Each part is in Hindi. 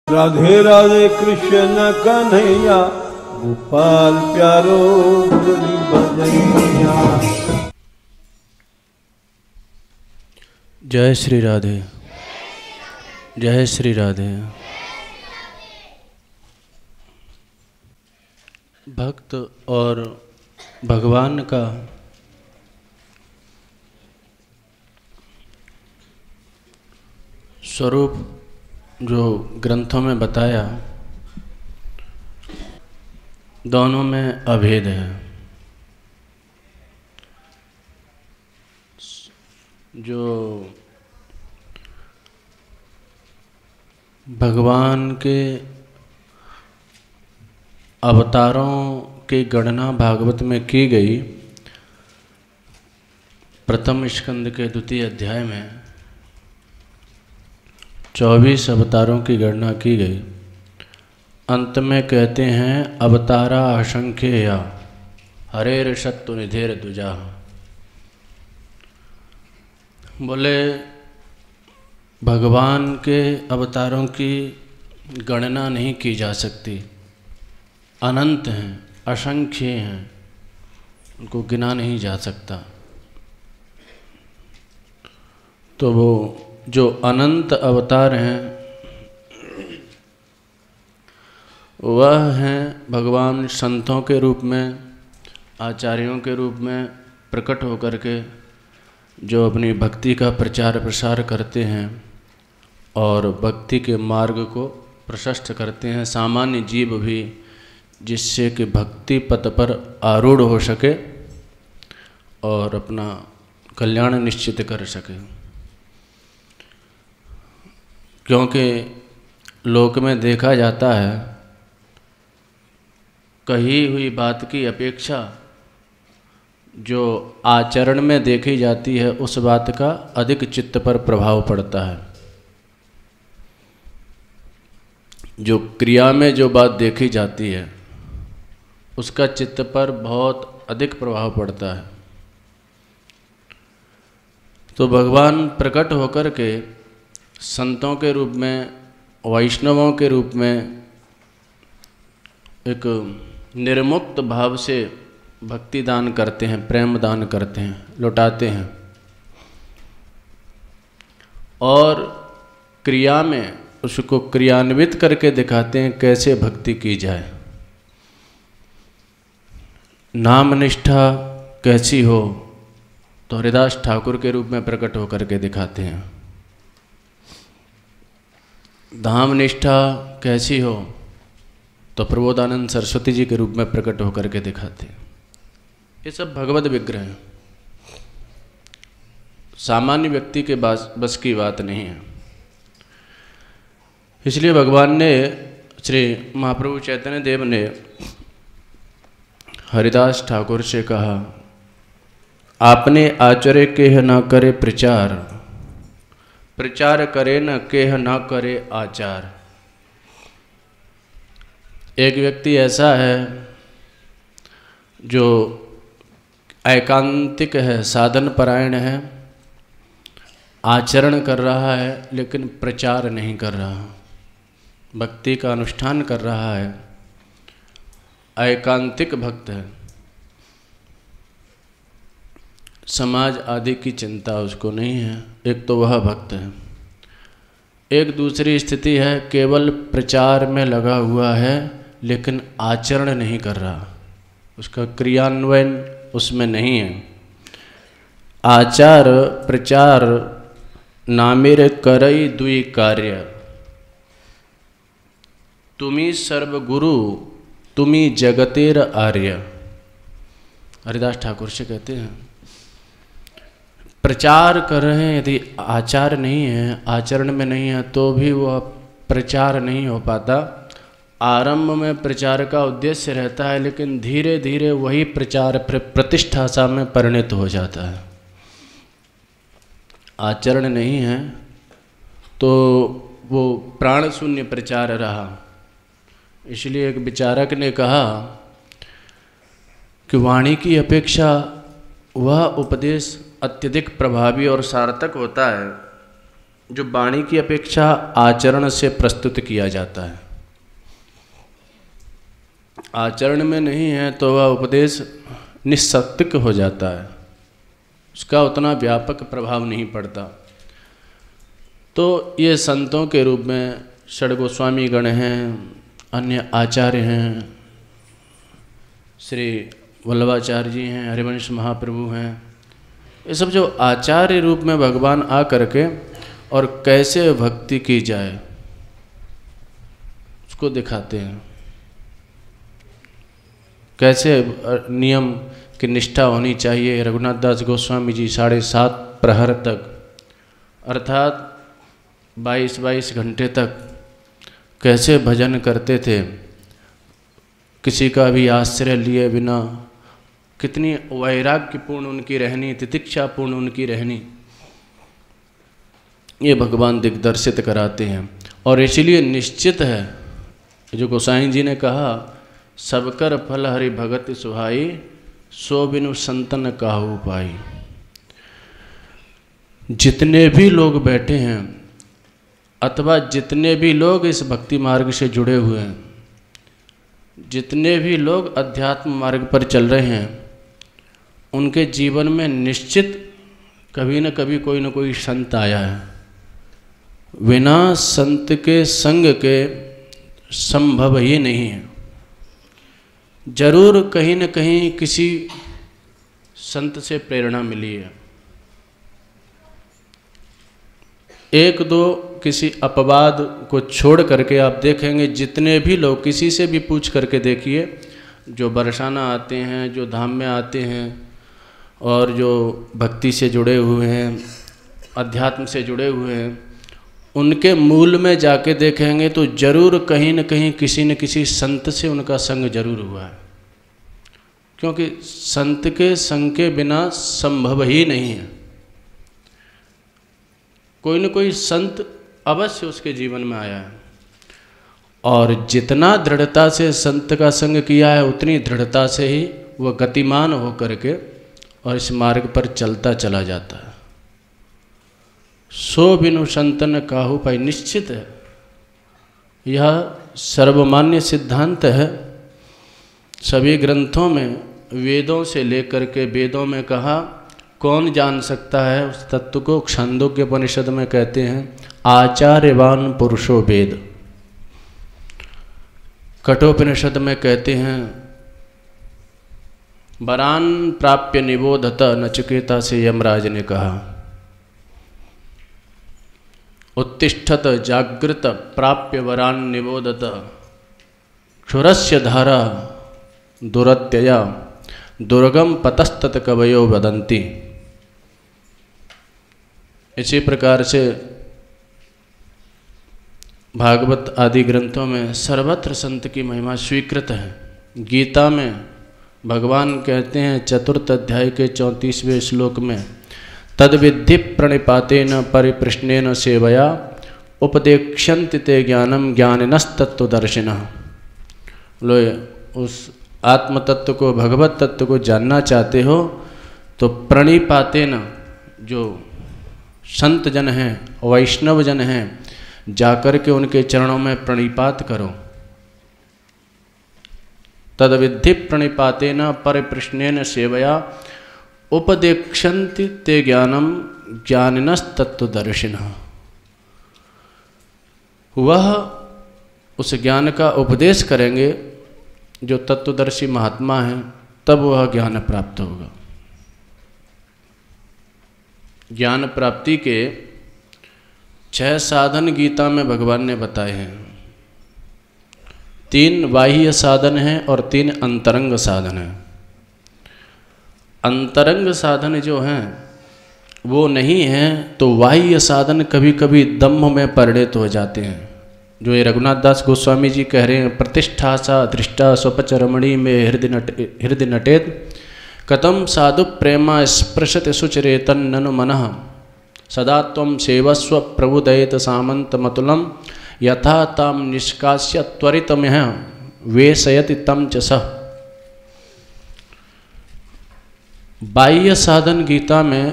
राधे राधे कृष्ण कन्हैया गोपाल प्यारो मुरली बजैया। जय श्री राधे, जय श्री राधे। भक्त और भगवान का स्वरूप जो ग्रंथों में बताया, दोनों में अभेद है। जो भगवान के अवतारों की गणना भागवत में की गई, प्रथम स्कंद के द्वितीय अध्याय में 24 अवतारों की गणना की गई। अंत में कहते हैं अवतारा असंख्येया हरेर शत्रु निधेर दुजा। बोले भगवान के अवतारों की गणना नहीं की जा सकती, अनंत हैं, असंख्य हैं, उनको गिना नहीं जा सकता। तो वो जो अनंत अवतार हैं वह हैं भगवान संतों के रूप में, आचार्यों के रूप में प्रकट होकर के जो अपनी भक्ति का प्रचार प्रसार करते हैं और भक्ति के मार्ग को प्रशस्त करते हैं। सामान्य जीव भी जिससे कि भक्ति पथ पर आरूढ़ हो सके और अपना कल्याण निश्चित कर सके। क्योंकि लोक में देखा जाता है कही हुई बात की अपेक्षा जो आचरण में देखी जाती है उस बात का अधिक चित्त पर प्रभाव पड़ता है। जो क्रिया में जो बात देखी जाती है उसका चित्त पर बहुत अधिक प्रभाव पड़ता है। तो भगवान प्रकट होकर के संतों के रूप में, वैष्णवों के रूप में एक निर्मुक्त भाव से भक्ति दान करते हैं, प्रेम दान करते हैं, लौटाते हैं। और क्रिया में उसको क्रियान्वित करके दिखाते हैं कैसे भक्ति की जाए। नाम निष्ठा कैसी हो तो हरिदास ठाकुर के रूप में प्रकट होकर के दिखाते हैं। धाम निष्ठा कैसी हो तो प्रबोधानंद सरस्वती जी के रूप में प्रकट होकर के दिखाते हैं। ये सब भगवत विग्रह हैं, सामान्य व्यक्ति के बस की बात नहीं है। इसलिए भगवान ने, श्री महाप्रभु चैतन्य देव ने हरिदास ठाकुर से कहा, आपने आचर्य केह न करे प्रचार, प्रचार करे न केह न करे आचार। एक व्यक्ति ऐसा है जो एकांतिक है, साधन परायण है, आचरण कर रहा है लेकिन प्रचार नहीं कर रहा, भक्ति का अनुष्ठान कर रहा है, एकांतिक भक्त है, समाज आदि की चिंता उसको नहीं है। एक तो वह भक्त है। एक दूसरी स्थिति है केवल प्रचार में लगा हुआ है लेकिन आचरण नहीं कर रहा, उसका क्रियान्वयन उसमें नहीं है। आचार प्रचार नामेर करई दुई कार्य, तुमी सर्वगुरु तुमी जगतेर आर्य। हरिदास ठाकुर से कहते हैं प्रचार कर रहे हैं, यदि आचार नहीं है, आचरण में नहीं है तो भी वह प्रचार नहीं हो पाता। आरंभ में प्रचार का उद्देश्य रहता है लेकिन धीरे धीरे वही प्रचार प्रतिष्ठा सा में परिणत हो जाता है। आचरण नहीं है तो वो प्राण शून्य प्रचार रहा। इसलिए एक विचारक ने कहा कि वाणी की अपेक्षा वह उपदेश अत्यधिक प्रभावी और सार्थक होता है जो वाणी की अपेक्षा आचरण से प्रस्तुत किया जाता है। आचरण में नहीं है तो वह उपदेश निस्सत्विक हो जाता है, उसका उतना व्यापक प्रभाव नहीं पड़ता। तो ये संतों के रूप में षड गोस्वामी गण हैं, अन्य आचार्य हैं, श्री वल्लभाचार्य जी हैं, हरिवंश महाप्रभु हैं, ये सब जो आचार्य रूप में भगवान आ करके और कैसे भक्ति की जाए उसको दिखाते हैं। कैसे नियम की निष्ठा होनी चाहिए। रघुनाथ दास गोस्वामी जी 7.5 प्रहर तक अर्थात 22 घंटे तक कैसे भजन करते थे, किसी का भी आश्रय लिए बिना। कितनी वैराग्यपूर्ण उनकी रहनी, तितिक्षापूर्ण उनकी रहनी, ये भगवान दिग्दर्शित कराते हैं। और इसलिए निश्चित है जो गोसाई जी ने कहा, सबकर फल हरि भगत सुहाई, सो बिनु संतन काहू पाई। जितने भी लोग बैठे हैं अथवा जितने भी लोग इस भक्ति मार्ग से जुड़े हुए हैं, जितने भी लोग अध्यात्म मार्ग पर चल रहे हैं, उनके जीवन में निश्चित कभी न कभी कोई न कोई संत आया है। बिना संत के संग के संभव ही नहीं है। जरूर कहीं न कहीं किसी संत से प्रेरणा मिली है। एक दो किसी अपवाद को छोड़ करके आप देखेंगे, जितने भी लोग, किसी से भी पूछ करके देखिए, जो बरसाना आते हैं, जो धाम में आते हैं और जो भक्ति से जुड़े हुए हैं, अध्यात्म से जुड़े हुए हैं, उनके मूल में जाके देखेंगे तो जरूर कहीं न कहीं किसी न किसी संत से उनका संग जरूर हुआ है। क्योंकि संत के संग के बिना संभव ही नहीं है। कोई न कोई संत अवश्य उसके जीवन में आया है, और जितना दृढ़ता से संत का संग किया है उतनी दृढ़ता से ही वह गतिमान हो करके और इस मार्ग पर चलता चला जाता है। सो बिनु संतन काहू पाई, निश्चित है, यह सर्वमान्य सिद्धांत है। सभी ग्रंथों में, वेदों से लेकर के, वेदों में कहा कौन जान सकता है उस तत्व को। छांदोग्य उपनिषद में कहते हैं आचार्यवान पुरुषो वेद। कठोपनिषद में कहते हैं वरान प्राप्य निबोधत, नचिकेता से यमराज ने कहा। उत्तिष्ठत जागृत प्राप्य वरान निबोधत, क्षुरस्य धारा दुरत्यया, दुर्गम पतस्तत कवयो वदन्ति। इसी प्रकार से भागवत आदि ग्रंथों में सर्वत्र संत की महिमा स्वीकृत है। गीता में भगवान कहते हैं 4th अध्याय के 34वें श्लोक में, तद्विद्धि प्रणिपातेन परिप्रश्नेन सेवया, उपदेक्ष्यन्ति ते ज्ञानम ज्ञानिनस्तत्त्वदर्शिनः। लो, उस आत्म तत्व को, भगवत तत्व को जानना चाहते हो तो प्रणिपातेन, जो संत जन हैं, वैष्णव जन हैं, जाकर के उनके चरणों में प्रणिपात करो। तद्विद्धि प्रणिपातेन परिप्रश्नेन सेवया, उपदेक्ष्यन्ति ते ज्ञानम ज्ञानिनस्तत्त्वदर्शिनः। वह उस ज्ञान का उपदेश करेंगे जो तत्वदर्शी महात्मा हैं, तब वह ज्ञान प्राप्त होगा। ज्ञान प्राप्ति के 6 साधन गीता में भगवान ने बताए हैं। 3 बाह्य साधन हैं और 3 अंतरंग साधन हैं। अंतरंग साधन जो हैं वो नहीं हैं तो बाह्य साधन कभी कभी दम्भ में परिणत हो जाते हैं। जो ये रघुनाथ दास गोस्वामी जी कह रहे हैं, प्रतिष्ठा सा दृष्टा स्वपच रमणी में हृदय नटेत, कथम साधु प्रेमा स्पृशत सुचरेतन ननु मनः, सदा त्वं सेवस्व प्रबुदयेत सामंत मतुलम, यथा ताम निष्कास्य त्वरितमह वेशयति तम च सः। बाह्य साधन गीता में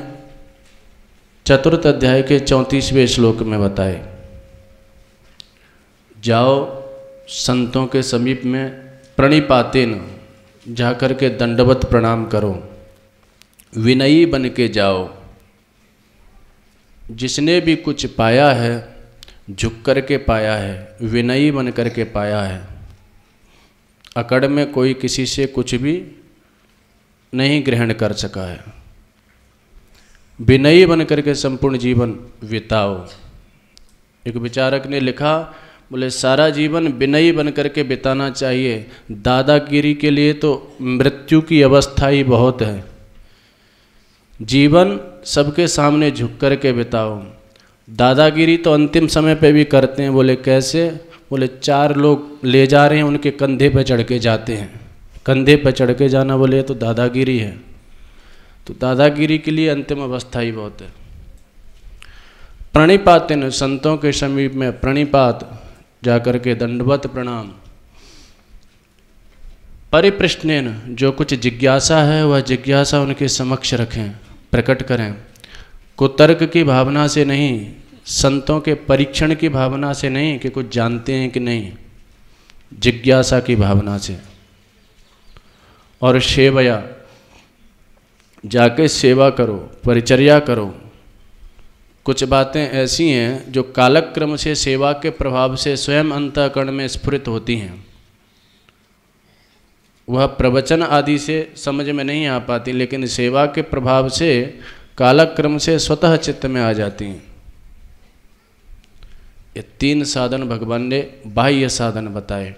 चतुर्थ अध्याय के 34वें श्लोक में बताए, जाओ संतों के समीप में प्रणिपातेन जाकर के दंडवत प्रणाम करो, विनयी बन के जाओ। जिसने भी कुछ पाया है झुक कर के पाया है, विनयी बन कर के पाया है। अकड़ में कोई किसी से कुछ भी नहीं ग्रहण कर सका है। विनयी बन कर के संपूर्ण जीवन बिताओ। एक विचारक ने लिखा, बोले सारा जीवन विनयी बन कर के बिताना चाहिए। दादागिरी के लिए तो मृत्यु की अवस्था ही बहुत है। जीवन सबके सामने झुक कर के बिताओ। दादागिरी तो अंतिम समय पे भी करते हैं। बोले कैसे? बोले 4 लोग ले जा रहे हैं, उनके कंधे पे चढ़ के जाते हैं। कंधे पे चढ़ के जाना बोले तो दादागिरी है। तो दादागिरी के लिए अंतिम अवस्था ही बहुत है। प्रणिपातेन, संतों के समीप में प्रणिपात जाकर के दंडवत प्रणाम। परिप्रश्नेन, जो कुछ जिज्ञासा है वह जिज्ञासा उनके समक्ष रखें, प्रकट करें। कुतर्क की भावना से नहीं, संतों के परीक्षण की भावना से नहीं कि कुछ जानते हैं कि नहीं, जिज्ञासा की भावना से। और सेवया, जाके सेवा करो, परिचर्या करो। कुछ बातें ऐसी हैं जो कालक्रम से सेवा के प्रभाव से स्वयं अंतःकरण में स्फुरित होती हैं। वह प्रवचन आदि से समझ में नहीं आ पाती, लेकिन सेवा के प्रभाव से कालक्रम से स्वतः चित्त में आ जाती हैं। ये 3 साधन भगवान ने बाह्य साधन बताए।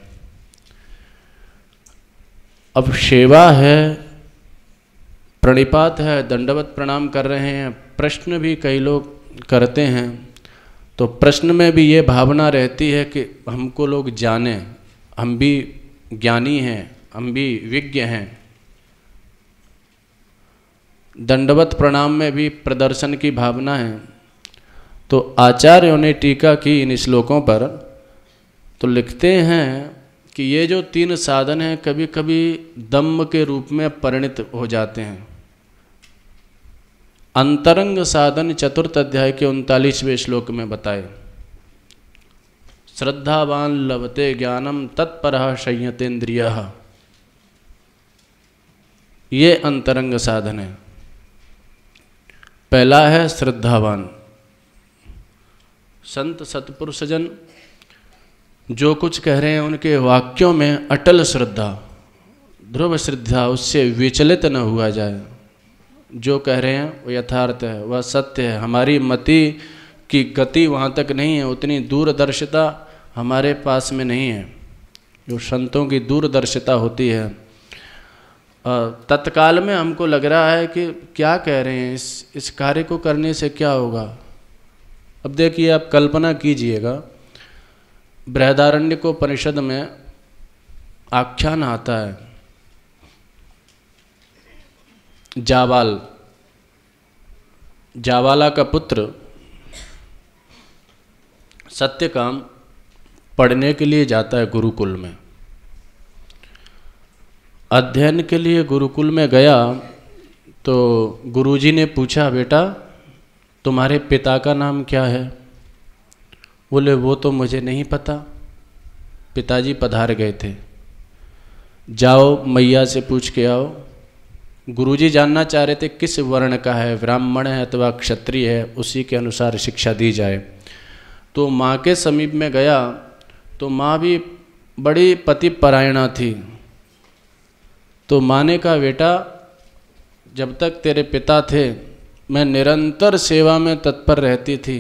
अब सेवा है, प्रणिपात है, दंडवत प्रणाम कर रहे हैं। प्रश्न भी कई लोग करते हैं, तो प्रश्न में भी ये भावना रहती है कि हमको लोग जाने, हम भी ज्ञानी हैं, हम भी विज्ञ हैं। दंडवत प्रणाम में भी प्रदर्शन की भावना है। तो आचार्यों ने टीका की इन श्लोकों पर, तो लिखते हैं कि ये जो 3 साधन हैं कभी कभी दम्भ के रूप में परिणित हो जाते हैं। अंतरंग साधन चतुर्थ अध्याय के 39वें श्लोक में बताए, श्रद्धावान लभते ज्ञानम तत्परः संयतेन्द्रियः। ये अंतरंग साधन है। पहला है श्रद्धावान। संत सत्पुरुषजन जो कुछ कह रहे हैं उनके वाक्यों में अटल श्रद्धा, ध्रुव श्रद्धा, उससे विचलित न हुआ जाए। जो कह रहे हैं वो यथार्थ है, वह सत्य है। हमारी मति की गति वहाँ तक नहीं है, उतनी दूरदर्शिता हमारे पास में नहीं है जो संतों की दूरदर्शिता होती है। तत्काल में हमको लग रहा है कि क्या कह रहे हैं, इस कार्य को करने से क्या होगा। अब देखिए, आप कल्पना कीजिएगा, बृहदारण्यकोपनिषद में आख्यान आता है, जावाला का पुत्र सत्यकाम पढ़ने के लिए जाता है गुरुकुल में। अध्ययन के लिए गुरुकुल में गया तो गुरुजी ने पूछा, बेटा तुम्हारे पिता का नाम क्या है? बोले वो तो मुझे नहीं पता, पिताजी पधार गए थे। जाओ मैया से पूछ के आओ। गुरुजी जानना चाह रहे थे किस वर्ण का है, ब्राह्मण है अथवा क्षत्रिय है, उसी के अनुसार शिक्षा दी जाए। तो माँ के समीप में गया तो माँ भी बड़ी पतिपरायणा थी। तो माँ ने कहा, बेटा जब तक तेरे पिता थे मैं निरंतर सेवा में तत्पर रहती थी,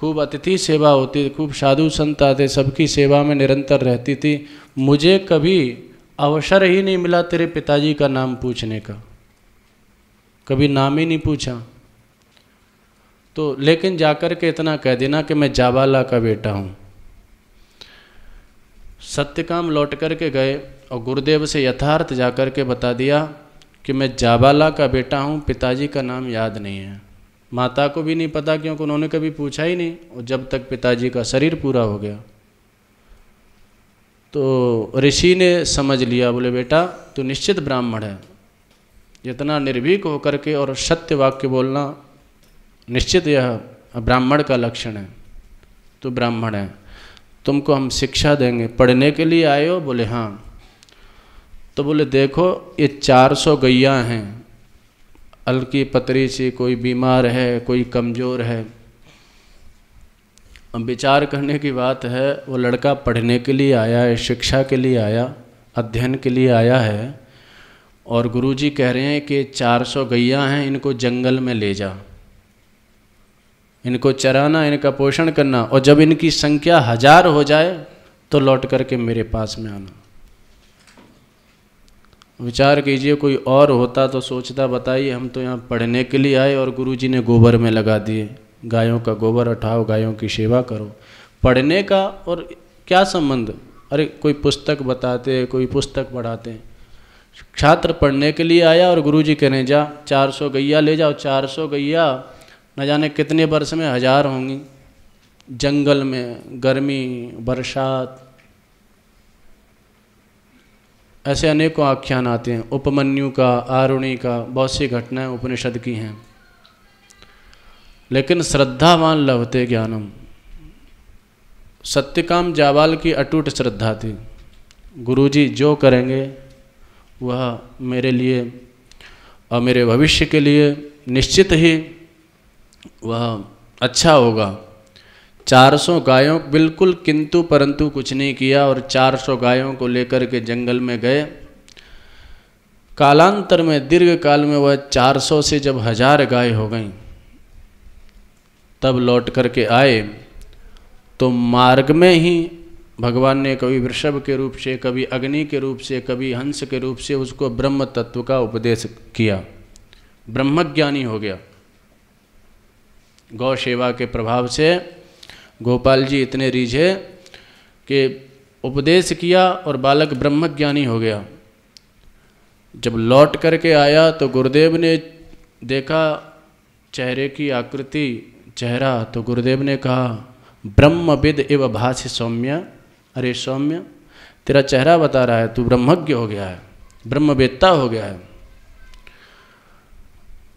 खूब अतिथि सेवा होती, खूब साधु संत आते, सबकी सेवा में निरंतर रहती थी। मुझे कभी अवसर ही नहीं मिला तेरे पिताजी का नाम पूछने का, कभी नाम ही नहीं पूछा। तो लेकिन जाकर के इतना कह देना कि मैं जावाला का बेटा हूँ। सत्यकाम लौट कर के गए और गुरुदेव से यथार्थ जाकर के बता दिया कि मैं जावाला का बेटा हूँ, पिताजी का नाम याद नहीं है। माता को भी नहीं पता, क्योंकि उन्होंने कभी पूछा ही नहीं, और जब तक पिताजी का शरीर पूरा हो गया। तो ऋषि ने समझ लिया, बोले बेटा तू निश्चित ब्राह्मण है। इतना निर्भीक होकर के और सत्य वाक्य बोलना निश्चित यह ब्राह्मण का लक्षण है, तू ब्राह्मण है, तुमको हम शिक्षा देंगे, पढ़ने के लिए आए हो? बोले हाँ। तो बोले देखो ये 400 गैया हैं, हल्की पतरी सी, कोई बीमार है, कोई कमज़ोर है। अब विचार करने की बात है, वो लड़का पढ़ने के लिए आया है, शिक्षा के लिए आया, अध्ययन के लिए आया है, और गुरुजी कह रहे हैं कि 400 गैया हैं, इनको जंगल में ले जा, इनको चराना, इनका पोषण करना, और जब इनकी संख्या 1000 हो जाए तो लौट करके मेरे पास में आना। विचार कीजिए, कोई और होता तो सोचता बताइए हम तो यहाँ पढ़ने के लिए आए और गुरुजी ने गोबर में लगा दिए, गायों का गोबर उठाओ, गायों की सेवा करो। पढ़ने का और क्या संबंध? अरे कोई पुस्तक बताते, कोई पुस्तक पढ़ाते। छात्र पढ़ने के लिए आया और गुरुजी कहने जा 400 गैया ले जाओ। 400 गैया न जाने कितने वर्ष में 1000 होंगी, जंगल में, गर्मी, बरसात, ऐसे अनेकों आख्यान आते हैं। उपमन्यु का, आरुणि का, बहुत सी घटनाएं उपनिषद की हैं। लेकिन श्रद्धावान लभते ज्ञानम, सत्यकाम जावाल की अटूट श्रद्धा थी। गुरुजी जो करेंगे वह मेरे लिए और मेरे भविष्य के लिए निश्चित ही वह अच्छा होगा। 400 गायों, बिल्कुल किंतु परंतु कुछ नहीं किया और 400 गायों को लेकर के जंगल में गए। कालांतर में, दीर्घ काल में वह 400 से जब 1000 गाय हो गईं, तब लौट करके आए तो मार्ग में ही भगवान ने कभी वृषभ के रूप से, कभी अग्नि के रूप से, कभी हंस के रूप से उसको ब्रह्म तत्व का उपदेश किया। ब्रह्मज्ञानी हो गया। गौ सेवा के प्रभाव से गोपाल जी इतने रीझे कि उपदेश किया और बालक ब्रह्मज्ञानी हो गया। जब लौट करके आया तो गुरुदेव ने देखा चेहरे की आकृति, चेहरा, तो गुरुदेव ने कहा ब्रह्मविद एव भाष्य सौम्य। अरे सौम्य, तेरा चेहरा बता रहा है तू ब्रह्मज्ञ हो गया है, ब्रह्मवेत्ता हो गया है।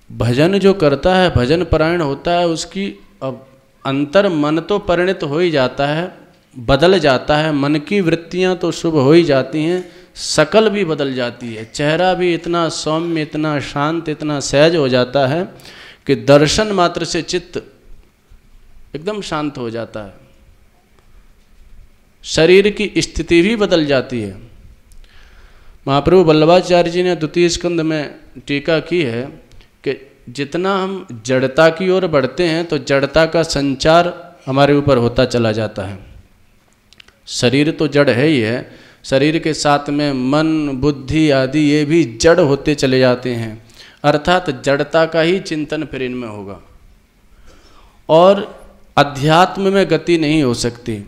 भजन जो करता है, भजन परायण होता है, उसकी अब अंतर मन तो परिणत हो ही जाता है, बदल जाता है। मन की वृत्तियां तो शुभ हो ही जाती हैं, शकल भी बदल जाती है। चेहरा भी इतना सौम्य, इतना शांत, इतना सहज हो जाता है कि दर्शन मात्र से चित्त एकदम शांत हो जाता है। शरीर की स्थिति भी बदल जाती है। महाप्रभु वल्लभाचार्य जी ने द्वितीय स्कंद में टीका की है कि जितना हम जड़ता की ओर बढ़ते हैं तो जड़ता का संचार हमारे ऊपर होता चला जाता है। शरीर तो जड़ है ही है, शरीर के साथ में मन, बुद्धि आदि ये भी जड़ होते चले जाते हैं, अर्थात जड़ता का ही चिंतन फिर इनमें होगा और अध्यात्म में गति नहीं हो सकती।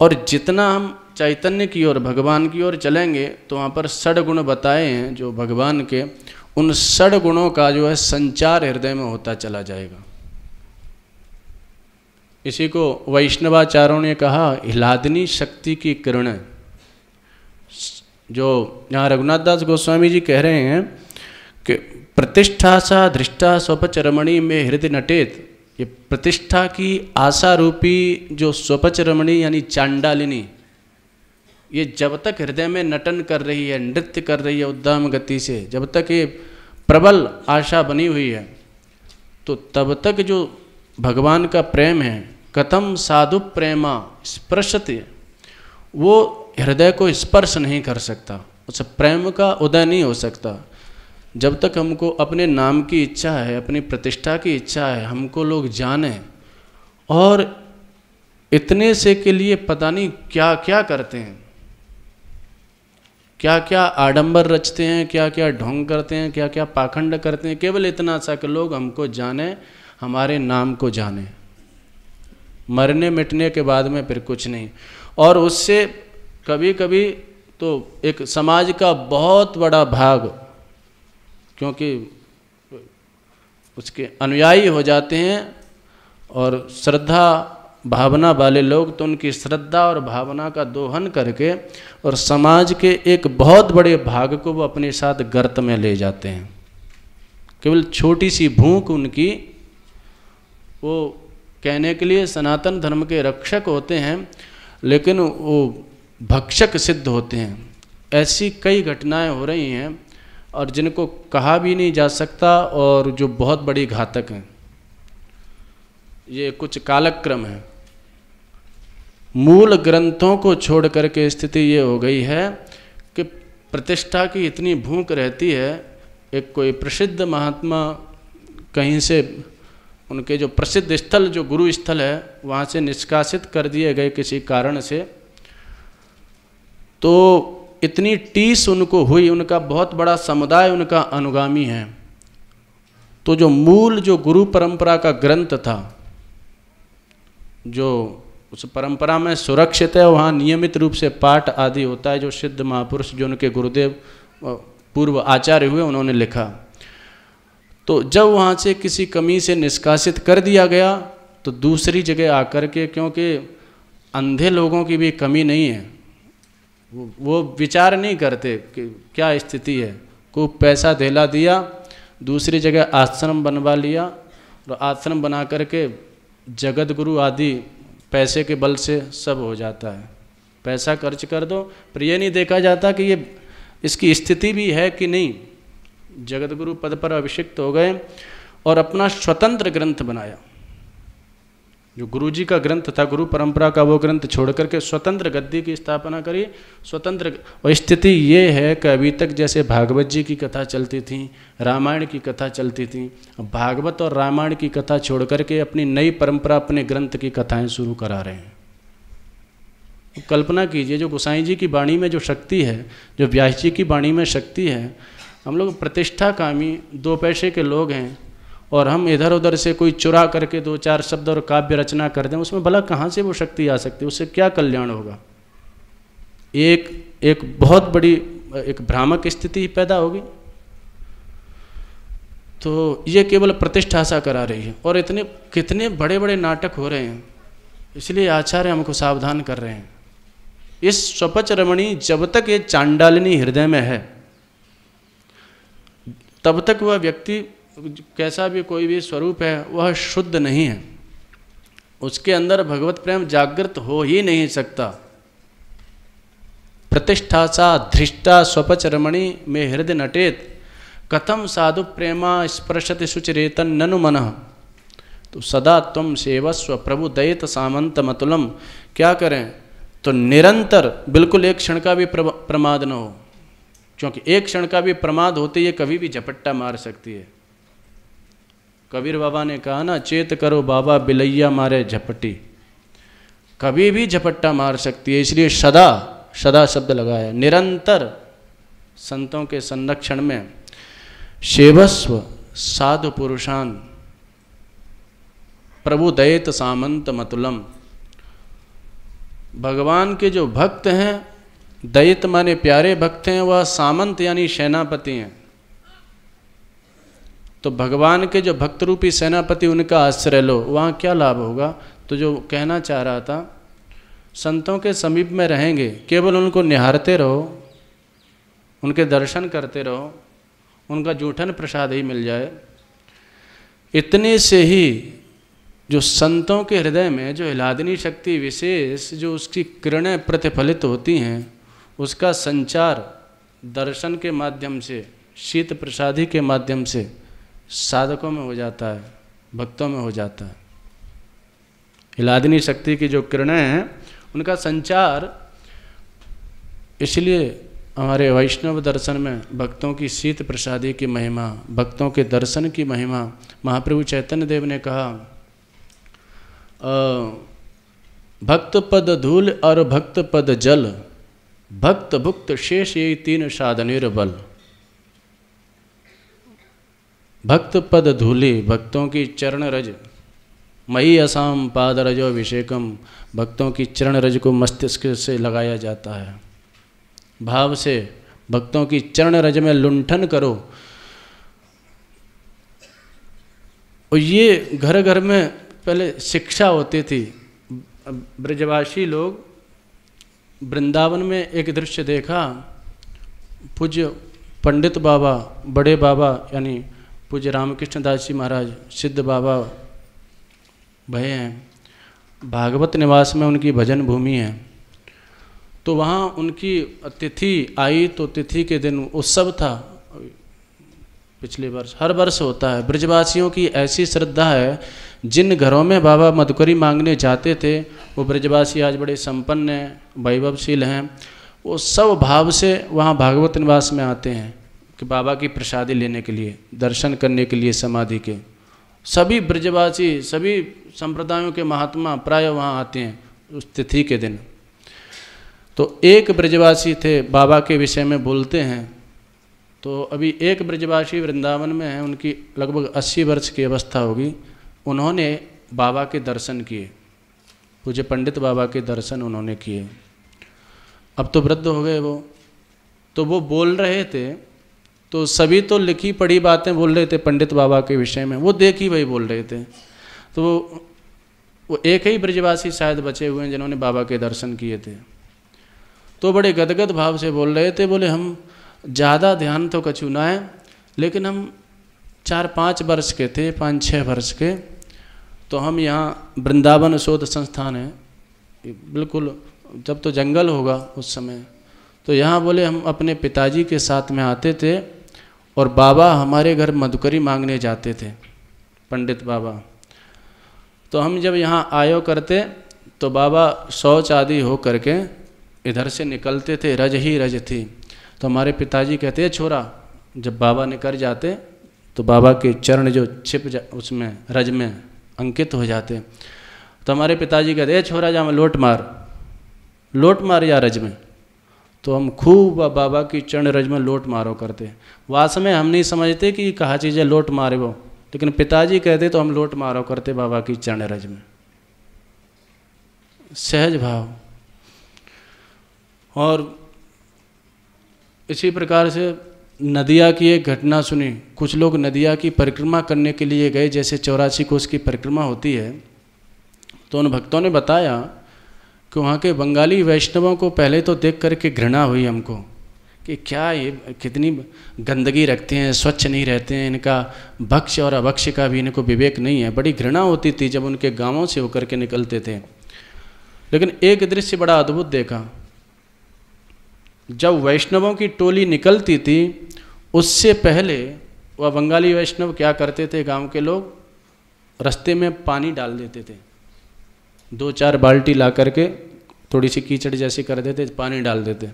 और जितना हम चैतन्य की ओर, भगवान की ओर चलेंगे तो वहाँ पर 6 गुण बताए हैं जो भगवान के, उन 6 गुणों का जो है संचार हृदय में होता चला जाएगा। इसी को वैष्णवाचार्यों ने कहा हिलादनी शक्ति की किरण। जो यहाँ रघुनाथ दास गोस्वामी जी कह रहे हैं कि प्रतिष्ठा सा धृष्टा स्वपच रमणी में हृदय नटेत। ये प्रतिष्ठा की आशा रूपी जो स्वपच रमणी यानी चांडालिनी, ये जब तक हृदय में नटन कर रही है, नृत्य कर रही है उद्दाम गति से, जब तक ये प्रबल आशा बनी हुई है, तो तब तक जो भगवान का प्रेम है, कथम साधु प्रेमा स्पर्शते, वो हृदय को स्पर्श नहीं कर सकता, उस प्रेम का उदय नहीं हो सकता। जब तक हमको अपने नाम की इच्छा है, अपनी प्रतिष्ठा की इच्छा है, हमको लोग जाने, और इतने से के लिए पता नहीं क्या क्या करते हैं, क्या क्या आडंबर रचते हैं, क्या क्या ढोंग करते हैं, क्या क्या पाखंड करते हैं, केवल इतना सा कि लोग हमको जाने, हमारे नाम को जाने। मरने मिटने के बाद में फिर कुछ नहीं। और उससे कभी कभी तो एक समाज का बहुत बड़ा भाग, क्योंकि उसके अनुयायी हो जाते हैं, और श्रद्धा भावना वाले लोग तो उनकी श्रद्धा और भावना का दोहन करके और समाज के एक बहुत बड़े भाग को वो अपने साथ गर्त में ले जाते हैं। केवल छोटी सी भूख उनकी वो कहने के लिए सनातन धर्म के रक्षक होते हैं, लेकिन वो भक्षक सिद्ध होते हैं। ऐसी कई घटनाएं हो रही हैं और जिनको कहा भी नहीं जा सकता और जो बहुत बड़ी घातक हैं। ये कुछ कालक्रम है। मूल ग्रंथों को छोड़ करके स्थिति ये हो गई है कि प्रतिष्ठा की इतनी भूख रहती है। एक कोई प्रसिद्ध महात्मा कहीं से, उनके जो प्रसिद्ध स्थल, जो गुरु स्थल है, वहाँ से निष्कासित कर दिए गए किसी कारण से, तो इतनी टीस उनको हुई, उनका बहुत बड़ा समुदाय उनका अनुगामी है। तो जो मूल जो गुरु परंपरा का ग्रंथ था, जो उस परंपरा में सुरक्षित है, वहाँ नियमित रूप से पाठ आदि होता है, जो सिद्ध महापुरुष, जो उनके गुरुदेव पूर्व आचार्य हुए, उन्होंने लिखा। तो जब वहाँ से किसी कमी से निष्कासित कर दिया गया, तो दूसरी जगह आकर के, क्योंकि अंधे लोगों की भी कमी नहीं है, वो विचार नहीं करते कि क्या स्थिति है, को पैसा धेला दिया, दूसरी जगह आश्रम बनवा लिया, और आश्रम बना करके जगत गुरु आदि पैसे के बल से सब हो जाता है। पैसा खर्च कर दो, पर ये नहीं देखा जाता कि ये इसकी स्थिति भी है कि नहीं। जगत गुरु पद पर अभिषिक्त हो गए और अपना स्वतंत्र ग्रंथ बनाया। जो गुरु जी का ग्रंथ था, गुरु परंपरा का, वो ग्रंथ छोड़ करके स्वतंत्र गद्दी की स्थापना करी, स्वतंत्र। और स्थिति ये है कि अभी तक जैसे भागवत जी की कथा चलती थी, रामायण की कथा चलती थी, भागवत और रामायण की कथा छोड़ करके अपनी नई परंपरा, अपने ग्रंथ की कथाएं शुरू करा रहे हैं। कल्पना कीजिए, जो गोसाई जी की वाणी में जो शक्ति है, जो व्यास जी की वाणी में शक्ति है, हम लोग प्रतिष्ठा कामी 2 पैसे के लोग हैं, और हम इधर उधर से कोई चुरा करके 2-4 शब्द और काव्य रचना कर दें, उसमें भला कहाँ से वो शक्ति आ सकती है? उससे क्या कल्याण होगा? एक बहुत बड़ी एक भ्रामक स्थिति पैदा होगी। तो ये केवल प्रतिष्ठा सा करा रही है, और इतने कितने बड़े बड़े नाटक हो रहे हैं। इसलिए आचार्य हमको सावधान कर रहे हैं। इस स्वपच रमणी जब तक ये चांडालिनी हृदय में है, तब तक वह व्यक्ति, कैसा भी कोई भी स्वरूप है, वह शुद्ध नहीं है। उसके अंदर भगवत प्रेम जागृत हो ही नहीं सकता। प्रतिष्ठा सा धृष्टा स्वपच रमणी में हृदय नटेत, कथम साधु प्रेमा स्पर्शति शुचिरेतन ननु मनः। तो सदा त्वम सेवस्व प्रभु दयित सामंत मतुलम। क्या करें? तो निरंतर, बिल्कुल एक क्षण का भी प्रमाद न हो, क्योंकि एक क्षण का भी प्रमाद होते ये कभी भी झपट्टा मार सकती है। कबीर बाबा ने कहा ना, चेत करो बाबा बिलैया मारे झपटी, कभी भी झपट्टा मार सकती है। इसलिए सदा, सदा शब्द लगाया, निरंतर संतों के संरक्षण में। सेवस्व साधु पुरुषान प्रभु दयित सामंत मतुलम। भगवान के जो भक्त हैं, दयित माने प्यारे भक्त हैं, वह सामंत यानी सेनापति हैं। तो भगवान के जो भक्त रूपी सेनापति, उनका आश्रय लो, वहाँ क्या लाभ होगा? तो जो कहना चाह रहा था, संतों के समीप में रहेंगे, केवल उनको निहारते रहो, उनके दर्शन करते रहो, उनका जूठन प्रसाद ही मिल जाए, इतने से ही जो संतों के हृदय में जो हिलादनी शक्ति विशेष, जो उसकी किरणें प्रतिफलित होती हैं, उसका संचार दर्शन के माध्यम से, शीत प्रसादी के माध्यम से साधकों में हो जाता है, भक्तों में हो जाता है। हिलादनी शक्ति की जो किरणें हैं, उनका संचार। इसलिए हमारे वैष्णव दर्शन में भक्तों की शीत प्रसादी की महिमा, भक्तों के दर्शन की महिमा, महाप्रभु चैतन्य देव ने कहा, भक्त पद धूल और भक्त पद जल, भक्त भुक्त शेष ये 3 साधनेर बल। भक्त पद धूलि, भक्तों की चरण रज, मई असाम पाद रजो अभिषेकम, भक्तों की चरण रज को मस्तिष्क से लगाया जाता है, भाव से भक्तों की चरण रज में लुंठन करो। और ये घर घर में पहले शिक्षा होती थी। ब्रजवासी लोग वृंदावन में एक दृश्य देखा, पूज्य पंडित बाबा, बड़े बाबा यानी पूज्य रामकृष्ण दास जी महाराज, सिद्ध बाबा भय हैं। भागवत निवास में उनकी भजन भूमि है, तो वहाँ उनकी तिथि आई तो तिथि के दिन उत्सव था। पिछले वर्ष, हर वर्ष होता है। ब्रजवासियों की ऐसी श्रद्धा है, जिन घरों में बाबा मधुकरी मांगने जाते थे वो ब्रजवासी आज बड़े संपन्न हैं, वैभवशील हैं, वो सब भाव से वहाँ भागवत निवास में आते हैं कि बाबा की प्रसादी लेने के लिए, दर्शन करने के लिए समाधि के। सभी ब्रजवासी, सभी संप्रदायों के महात्मा प्राय वहाँ आते हैं उस तिथि के दिन। तो एक ब्रजवासी थे, बाबा के विषय में बोलते हैं, तो अभी एक ब्रजवासी वृंदावन में है, उनकी लगभग 80 वर्ष की अवस्था होगी। उन्होंने बाबा के दर्शन किए, पूज्य पंडित बाबा के दर्शन उन्होंने किए। अब तो वृद्ध हो गए वो, तो वो बोल रहे थे, तो सभी तो लिखी पढ़ी बातें बोल रहे थे पंडित बाबा के विषय में, वो देखी वही बोल रहे थे। तो वो एक ही ब्रजवासी शायद बचे हुए हैं जिन्होंने बाबा के दर्शन किए थे। तो बड़े गदगद भाव से बोल रहे थे, बोले हम ज़्यादा ध्यान तो कछु ना है, लेकिन हम 4-5 वर्ष के थे, 5-6 वर्ष के, तो हम यहाँ वृंदावन शोध संस्थान है, बिल्कुल जब तो जंगल होगा उस समय, तो यहाँ बोले हम अपने पिताजी के साथ में आते थे और बाबा हमारे घर मधुकरी मांगने जाते थे, पंडित बाबा। तो हम जब यहाँ आयो करते तो बाबा शौच आदि हो करके इधर से निकलते थे, रज ही रज थी। तो हमारे पिताजी कहते हैं छोरा, जब बाबा निकल जाते तो बाबा के चरण जो उसमें रज में अंकित हो जाते, तो हमारे पिताजी कहते हैं छोरा जा लोट मार या रज में। तो हम खूब बाबा की चरण रज में लोट मारो करते। वास्तव में हम नहीं समझते कि कहा चीज़ें लोट मारे वो, लेकिन पिताजी कहते तो हम लोट मारो करते बाबा की चरण रज में, सहज भाव। और इसी प्रकार से नदिया की एक घटना सुनी। कुछ लोग नदिया की परिक्रमा करने के लिए गए, जैसे 84 कोस की परिक्रमा होती है। तो उन भक्तों ने बताया कि वहाँ के बंगाली वैष्णवों को पहले तो देख करके घृणा हुई हमको कि क्या ये कितनी गंदगी रखते हैं, स्वच्छ नहीं रहते हैं, इनका भक्ष्य और अभक्ष्य का भी इनको विवेक नहीं है। बड़ी घृणा होती थी जब उनके गांवों से होकर के निकलते थे। लेकिन एक दृश्य बड़ा अद्भुत देखा, जब वैष्णवों की टोली निकलती थी उससे पहले वह बंगाली वैष्णव क्या करते थे, गांव के लोग रास्ते में पानी डाल देते थे, 2-4 बाल्टी ला करके थोड़ी सी कीचड़ जैसी कर देते, पानी डाल देते।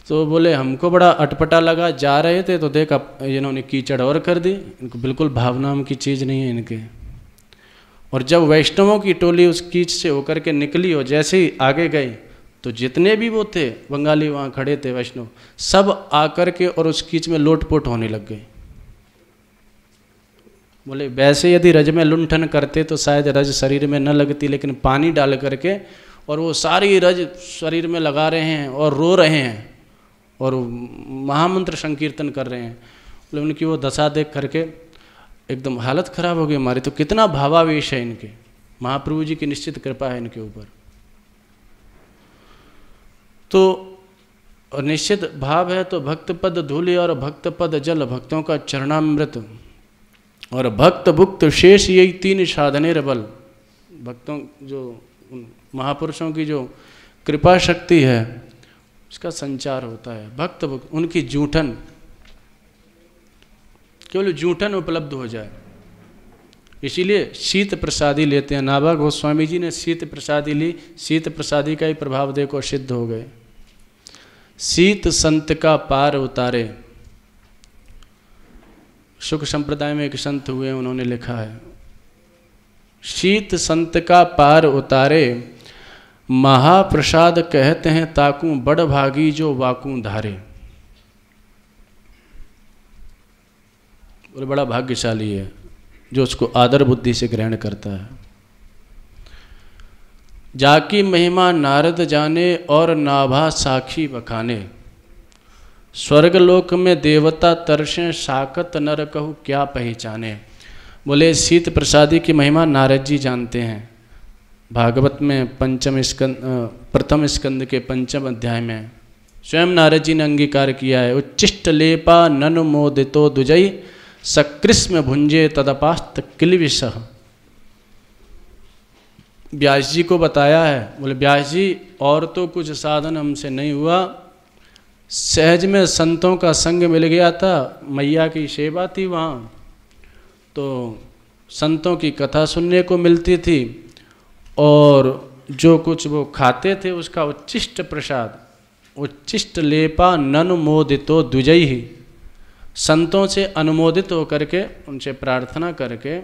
तो बोले हमको बड़ा अटपटा लगा, जा रहे थे तो देखा इन्होंने कीचड़ और कर दी, इनको बिल्कुल भावना की चीज़ नहीं है इनके। और जब वैष्णवों की टोली उस कीच से होकर के निकली और जैसे ही आगे गए तो जितने भी वो थे बंगाली वहाँ खड़े थे वैष्णव, सब आकर के और उस कीच में लोटपोट होने लग गए। बोले वैसे यदि रज में लुंठन करते तो शायद रज शरीर में न लगती, लेकिन पानी डाल करके और वो सारी रज शरीर में लगा रहे हैं और रो रहे हैं और महामंत्र संकीर्तन कर रहे हैं। बोले उनकी वो दशा देख करके एकदम हालत खराब हो गई हमारी। तो कितना भावावेश है इनके, महाप्रभु जी की निश्चित कृपा है इनके ऊपर। तो निश्चित भाव है तो भक्त पद धूलि और भक्त पद जल, भक्तों का चरणामृत और भक्त भुक्त शेष, यही 3 साधने बल। भक्तों जो महापुरुषों की जो कृपा शक्ति है उसका संचार होता है। भक्त भुक्त उनकी जूठन, केवल जूठन उपलब्ध हो जाए, इसीलिए शीत प्रसादी लेते हैं। नाभा गोस्वामी जी ने शीत प्रसादी ली, शीत प्रसादी का ही प्रभाव देखो सिद्ध हो गए। शीत संत का पार उतारे, शुक संप्रदाय में एक संत हुए उन्होंने लिखा है, शीत संत का पार उतारे, महाप्रसाद कहते हैं ताकू, बड़ भागी जो वाकू धारे। बोले बड़ा भाग्यशाली है जो उसको आदर बुद्धि से ग्रहण करता है। जाकी महिमा नारद जाने और नाभा साखी बखाने, स्वर्गलोक में देवता तरसें साकत नर कहू क्या पहचाने। बोले शीत प्रसादी की महिमा नारद जी जानते हैं। भागवत में प्रथम स्कंद के 5वें अध्याय में स्वयं नारद जी ने अंगीकार किया है। उच्चिष्ट लेपा नन मोदितो दुजई, सकृष्म भुंजे तदपास्त किलविषः। व्यास जी को बताया है। बोले व्यास जी और तो कुछ साधन हमसे नहीं हुआ, सहज में संतों का संग मिल गया था, मैया की सेवा थी वहाँ, तो संतों की कथा सुनने को मिलती थी और जो कुछ वो खाते थे उसका उच्छिष्ट प्रसाद, उच्छिष्ट लेपा ननुमोदितो द्विजैहि, संतों से अनुमोदित होकर के उनसे प्रार्थना करके,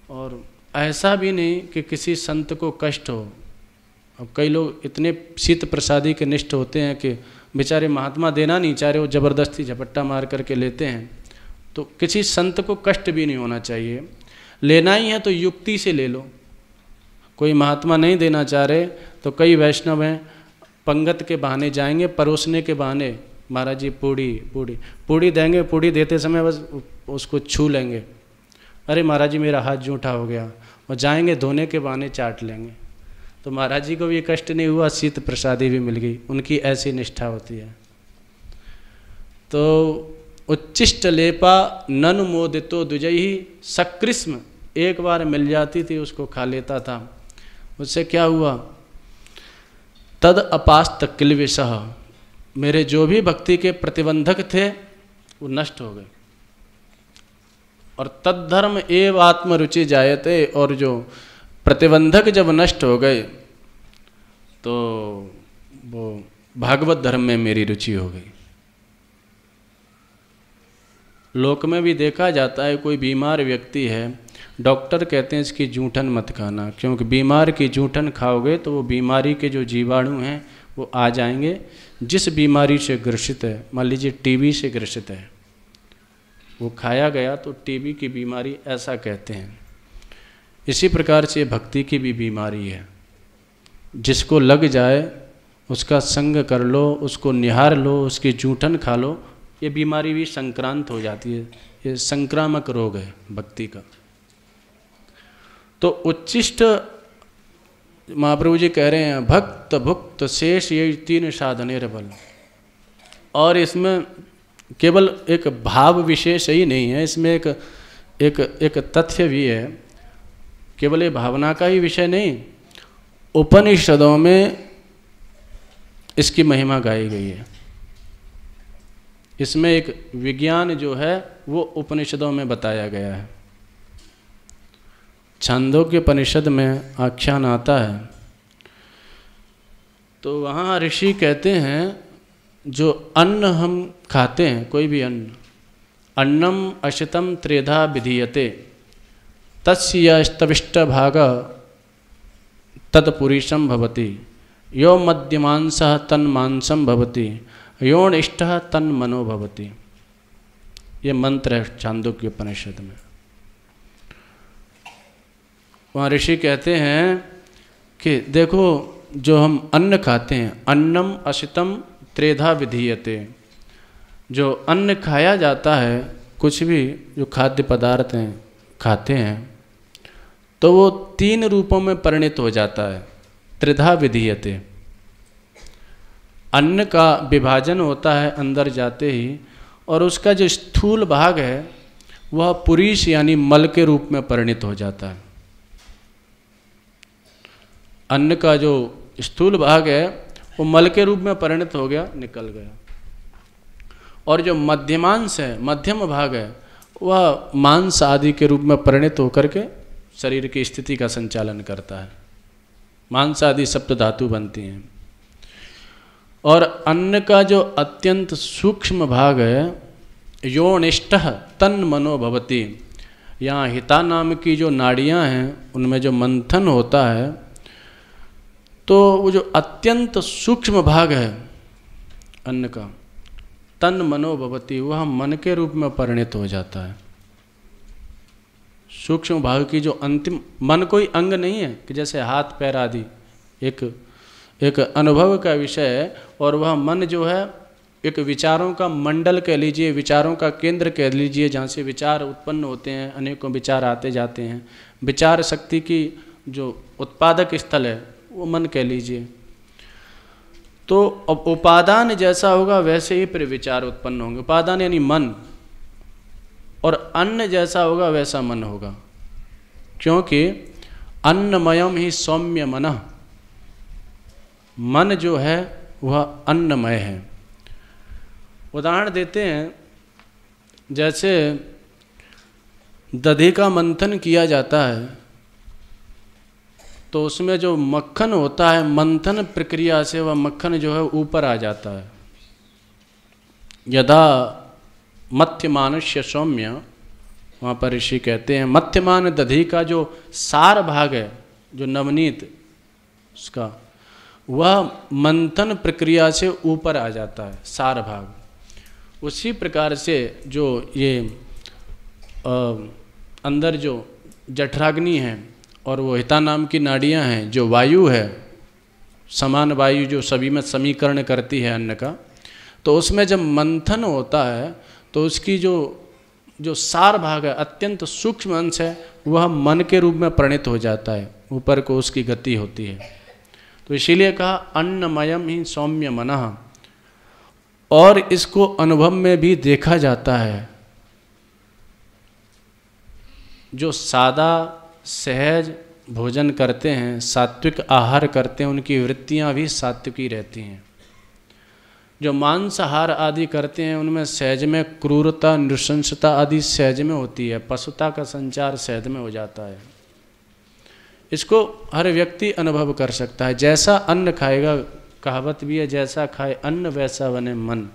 और ऐसा भी नहीं कि किसी संत को कष्ट हो। अब कई लोग इतने शीत प्रसादी के निष्ठ होते हैं कि बेचारे महात्मा देना नहीं चाह रहे, वो ज़बरदस्ती झपट्टा मार करके लेते हैं। तो किसी संत को कष्ट भी नहीं होना चाहिए। लेना ही है तो युक्ति से ले लो। कोई महात्मा नहीं देना चाह रहे तो कई वैष्णव हैं पंगत के बहाने जाएंगे, परोसने के बहाने, महाराज जी पूड़ी देंगे, पूड़ी देते समय बस उसको छू लेंगे, अरे महाराज जी मेरा हाथ जूठा हो गया, और जाएंगे धोने के बहाने चाट लेंगे। तो महाराज जी को भी कष्ट नहीं हुआ, शीत प्रसादी भी मिल गई। उनकी ऐसी निष्ठा होती है। तो उच्छिष्ट लेपा ननुमोदितो द्विजैहि, सकृष्म एक बार मिल जाती थी उसको खा लेता था। उससे क्या हुआ? तद अपास्त किलविषः, मेरे जो भी भक्ति के प्रतिबंधक थे वो नष्ट हो गए। और तद्धर्म एव आत्मरुचि जायते, और जो प्रतिबंधक जब नष्ट हो गए तो वो भागवत धर्म में मेरी रुचि हो गई। लोक में भी देखा जाता है, कोई बीमार व्यक्ति है, डॉक्टर कहते हैं इसकी जूठन मत खाना, क्योंकि बीमार की जूठन खाओगे तो वो बीमारी के जो जीवाणु हैं वो आ जाएंगे। जिस बीमारी से ग्रसित है, मान लीजिए टीबी से ग्रसित है, वो खाया गया तो टीबी की बीमारी, ऐसा कहते हैं। इसी प्रकार से भक्ति की भी बीमारी है, जिसको लग जाए उसका संग कर लो, उसको निहार लो, उसकी जूठन खा लो, ये बीमारी भी संक्रांत हो जाती है। ये संक्रामक रोग है भक्ति का। तो उच्छिष्ट महाप्रभु जी कह रहे हैं भक्त भुक्त शेष ये तीन साधने बल। और इसमें केवल एक भाव विशेष ही नहीं है, इसमें एक तथ्य भी है। केवल ये भावना का ही विषय नहीं, उपनिषदों में इसकी महिमा गाई गई है। इसमें एक विज्ञान जो है वो उपनिषदों में बताया गया है। छांदोग्य उपनिषद में आख्यान आता है, तो वहाँ ऋषि कहते हैं जो अन्न हम खाते हैं, कोई भी अन्न, अन्नम अशितम त्रेधा विधीयते तस्य स्तविष्ट भाग तत्पुरुषम भवति, यो मध्यमांसः तन्मांसम भवति, योनिष्ठः तन्मनो भवति। ये मंत्र है छांदोग्य उपनिषद में। वहाँ ऋषि कहते हैं कि देखो जो हम अन्न खाते हैं, अन्नम अशितम त्रेधा विधीयते, जो अन्न खाया जाता है, कुछ भी जो खाद्य पदार्थ हैं खाते हैं, तो वो तीन रूपों में परिणत हो जाता है। त्रिधा विधीयते, अन्न का विभाजन होता है अंदर जाते ही, और उसका जो स्थूल भाग है वह पुरीष यानी मल के रूप में परिणत हो जाता है। अन्न का जो स्थूल भाग है वो मल के रूप में परिणत हो गया, निकल गया। और जो मध्यमांश है, मध्यम भाग है, वह मांस आदि के रूप में परिणत होकर के शरीर की स्थिति का संचालन करता है। मांस आदि सप्त धातु बनती हैं। और अन्न का जो अत्यंत सूक्ष्म भाग है, योनिष्ठः तन्मनो भवति, यहाँ हिता नाम की जो नाड़ियाँ हैं उनमें जो मंथन होता है, तो वो जो अत्यंत सूक्ष्म भाग है अन्न का, तन मनो भवति, वह मन के रूप में परिणत हो जाता है। सूक्ष्म भाग की जो अंतिम, मन कोई अंग नहीं है कि जैसे हाथ पैर आदि, एक अनुभव का विषय है। और वह मन जो है एक विचारों का मंडल कह लीजिए, विचारों का केंद्र कह लीजिए, जहाँ से विचार उत्पन्न होते हैं, अनेकों विचार आते जाते हैं। विचार शक्ति की जो उत्पादक स्थल है वो मन कह लीजिए। तो अब उपादान जैसा होगा वैसे ही फिर विचार उत्पन्न होंगे। उपादान यानी मन, और अन्न जैसा होगा वैसा मन होगा, क्योंकि अन्नमयम ही सौम्य मनः, मन जो है वह अन्नमय है। उदाहरण देते हैं, जैसे दही का मंथन किया जाता है तो उसमें जो मक्खन होता है, मंथन प्रक्रिया से वह मक्खन जो है ऊपर आ जाता है। यदा मध्यमानस्य सौम्य, वहाँ पर ऋषि कहते हैं मध्यमान दधी का जो सार भाग है, जो नवनीत उसका, वह मंथन प्रक्रिया से ऊपर आ जाता है, सार भाग। उसी प्रकार से जो ये अंदर जो जठराग्नि है और वो हिता नाम की नाड़ियाँ हैं, जो वायु है, समान वायु जो सभी में समीकरण करती है अन्न का, तो उसमें जब मंथन होता है तो उसकी जो सार भाग है, अत्यंत सूक्ष्म अंश है, वह मन के रूप में परिणित हो जाता है, ऊपर को उसकी गति होती है। तो इसीलिए कहा अन्नमयम ही सौम्य मनः। और इसको अनुभव में भी देखा जाता है। जो सादा सहज भोजन करते हैं, सात्विक आहार करते हैं, उनकी वृत्तियां भी सात्विकी रहती हैं। जो मांसाहार आदि करते हैं उनमें सहज में क्रूरता, नृशंसता आदि सहज में होती है, पशुता का संचार सहज में हो जाता है। इसको हर व्यक्ति अनुभव कर सकता है। जैसा अन्न खाएगा, कहावत भी है, जैसा खाए अन्न वैसा बने मन।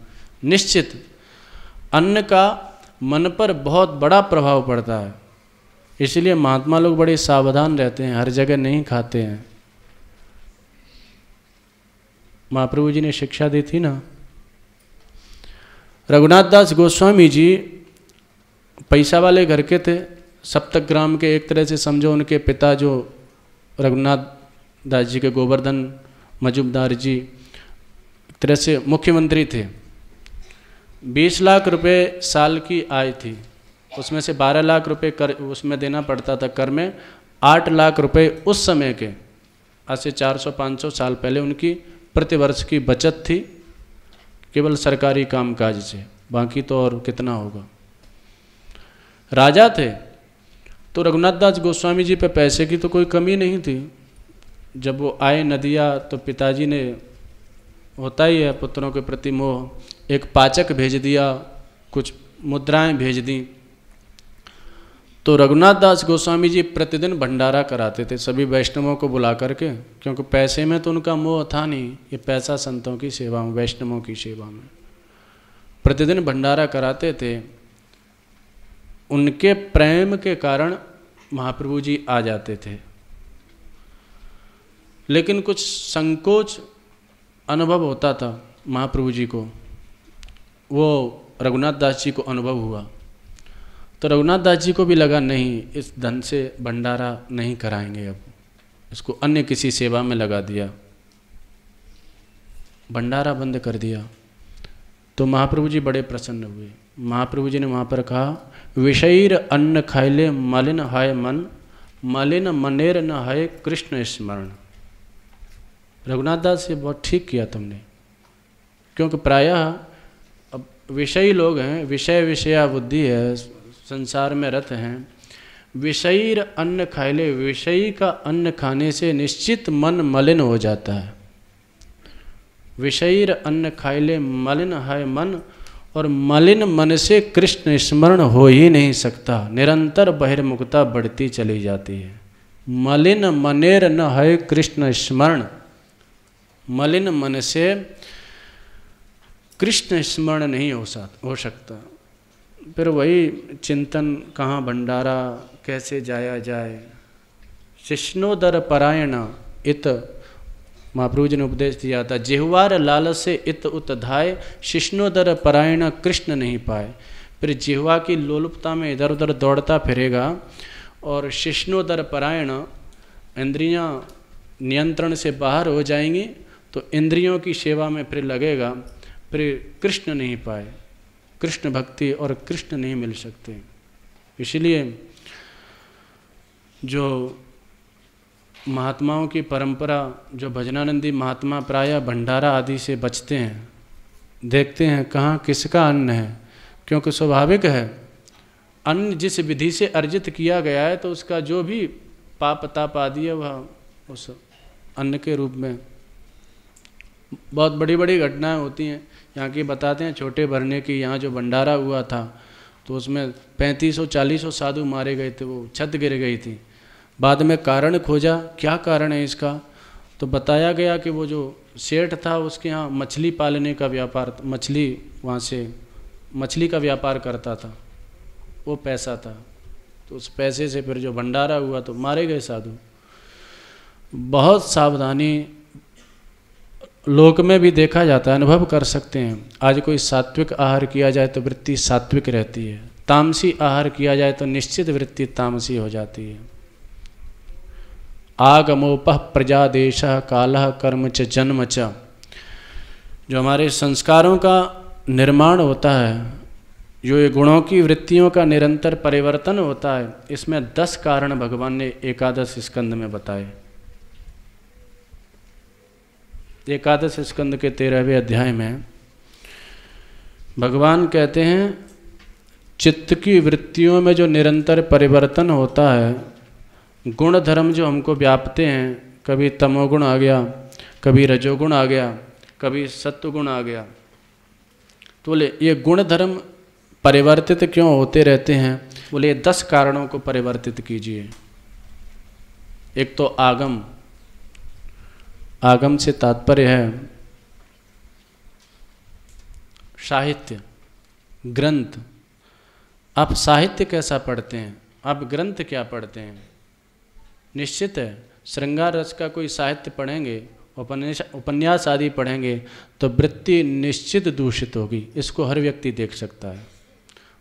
निश्चित अन्न का मन पर बहुत बड़ा प्रभाव पड़ता है, इसलिए महात्मा लोग बड़े सावधान रहते हैं, हर जगह नहीं खाते हैं। महाप्रभु जी ने शिक्षा दी थी ना। रघुनाथ दास गोस्वामी जी पैसा वाले घर के थे, सप्तग्राम के, एक तरह से समझो उनके पिता जो रघुनाथ दास जी के गोवर्धन मजुमदार जी एक तरह से मुख्यमंत्री थे। 20 लाख रुपए साल की आय थी, उसमें से 12 लाख रुपए कर उसमें देना पड़ता था कर में। 8 लाख रुपए उस समय के, आज से 400-500 साल पहले उनकी प्रतिवर्ष की बचत थी, केवल सरकारी कामकाज से, बाकी तो और कितना होगा। राजा थे तो रघुनाथ दास गोस्वामी जी पे पैसे की तो कोई कमी नहीं थी। जब वो आए नदिया तो पिताजी ने, होता ही है पुत्रों के प्रति मोह, एक पाचक भेज दिया, कुछ मुद्राएं भेज दी। तो रघुनाथ दास गोस्वामी जी प्रतिदिन भंडारा कराते थे सभी वैष्णवों को बुला करके, क्योंकि पैसे में तो उनका मोह था नहीं, ये पैसा संतों की सेवा में, वैष्णवों की सेवा में। प्रतिदिन भंडारा कराते थे। उनके प्रेम के कारण महाप्रभु जी आ जाते थे, लेकिन कुछ संकोच अनुभव होता था महाप्रभु जी को, वो रघुनाथ दास जी को अनुभव हुआ। तो रघुनाथ दास जी को भी लगा नहीं, इस धन से भंडारा नहीं कराएंगे, अब इसको अन्य किसी सेवा में लगा दिया, भंडारा बंद कर दिया। तो महाप्रभु जी बड़े प्रसन्न हुए। महाप्रभु जी ने वहाँ पर कहा, विषैर अन्न खाइले मलिन हाय मन, मलिन मनेर न हाय कृष्ण स्मरण। रघुनाथ दास से बहुत ठीक किया तुमने, क्योंकि प्रायः अब विषयी लोग हैं, विषय विषया बुद्धि है, संसार में रत हैं। विषयी अन्न खाइले, विषयी का अन्न खाने से निश्चित मन मलिन हो जाता है। विषयी अन्न खाइले मलिन है मन, और मलिन मन से कृष्ण स्मरण हो ही नहीं सकता, निरंतर बहिर्मुखता बढ़ती चली जाती है। मलिन मनेर न है कृष्ण स्मरण, मलिन मन से कृष्ण स्मरण नहीं हो सकता। फिर वही चिंतन, कहाँ भंडारा, कैसे जाया जाए। शिष्णोदर परायण इत, महाप्रभु जी ने उपदेश दिया था, जिह्वार लाल से इत उत धाय, शिष्णोदर परायण कृष्ण नहीं पाए। फिर जिह्वा की लोलुपता में इधर उधर दौड़ता फिरेगा, और शिष्णोदर परायण, इंद्रियां नियंत्रण से बाहर हो जाएंगी, तो इंद्रियों की सेवा में फिर लगेगा, फिर कृष्ण नहीं पाए, कृष्ण भक्ति और कृष्ण नहीं मिल सकते। इसलिए जो महात्माओं की परंपरा, जो भजनानंदी महात्मा प्रायः भंडारा आदि से बचते हैं। देखते हैं कहाँ किसका अन्न है, क्योंकि स्वाभाविक है, अन्न जिस विधि से अर्जित किया गया है तो उसका जो भी पाप ताप आदि है वह उस अन्न के रूप में। बहुत बड़ी बड़ी घटनाएं होती हैं यहाँ की। बताते हैं छोटे भरने की यहाँ जो भंडारा हुआ था तो उसमें 3500-4000 साधु मारे गए थे, वो छत गिर गई थी। बाद में कारण खोजा, क्या कारण है इसका, तो बताया गया कि वो जो सेठ था उसके यहाँ मछली पालने का व्यापार, मछली वहाँ से मछली का व्यापार करता था, वो पैसा था। तो उस पैसे से फिर जो भंडारा हुआ तो मारे गए साधु। बहुत सावधानी लोक में भी देखा जाता है, अनुभव कर सकते हैं। आज कोई सात्विक आहार किया जाए तो वृत्ति सात्विक रहती है, तामसी आहार किया जाए तो निश्चित वृत्ति तामसी हो जाती है। आगमोपः प्रजादेश कालः कर्म च जन्म च, जो हमारे संस्कारों का निर्माण होता है, जो ये गुणों की वृत्तियों का निरंतर परिवर्तन होता है, इसमें 10 कारण भगवान ने एकादश स्कंद में बताए। एकादश स्कंद के 13वें अध्याय में भगवान कहते हैं चित्त की वृत्तियों में जो निरंतर परिवर्तन होता है, गुण धर्म जो हमको व्यापते हैं, कभी तमोगुण आ गया, कभी रजोगुण आ गया, कभी सत्वगुण आ गया, तो बोले ये गुण धर्म परिवर्तित क्यों होते रहते हैं? बोले 10 कारणों को परिवर्तित कीजिए। एक तो आगम, आगम से तात्पर्य है साहित्य, ग्रंथ। आप साहित्य कैसा पढ़ते हैं, आप ग्रंथ क्या पढ़ते हैं? निश्चित है श्रृंगार रस का कोई साहित्य पढ़ेंगे, उपन्यास आदि पढ़ेंगे तो वृत्ति निश्चित दूषित होगी, इसको हर व्यक्ति देख सकता है।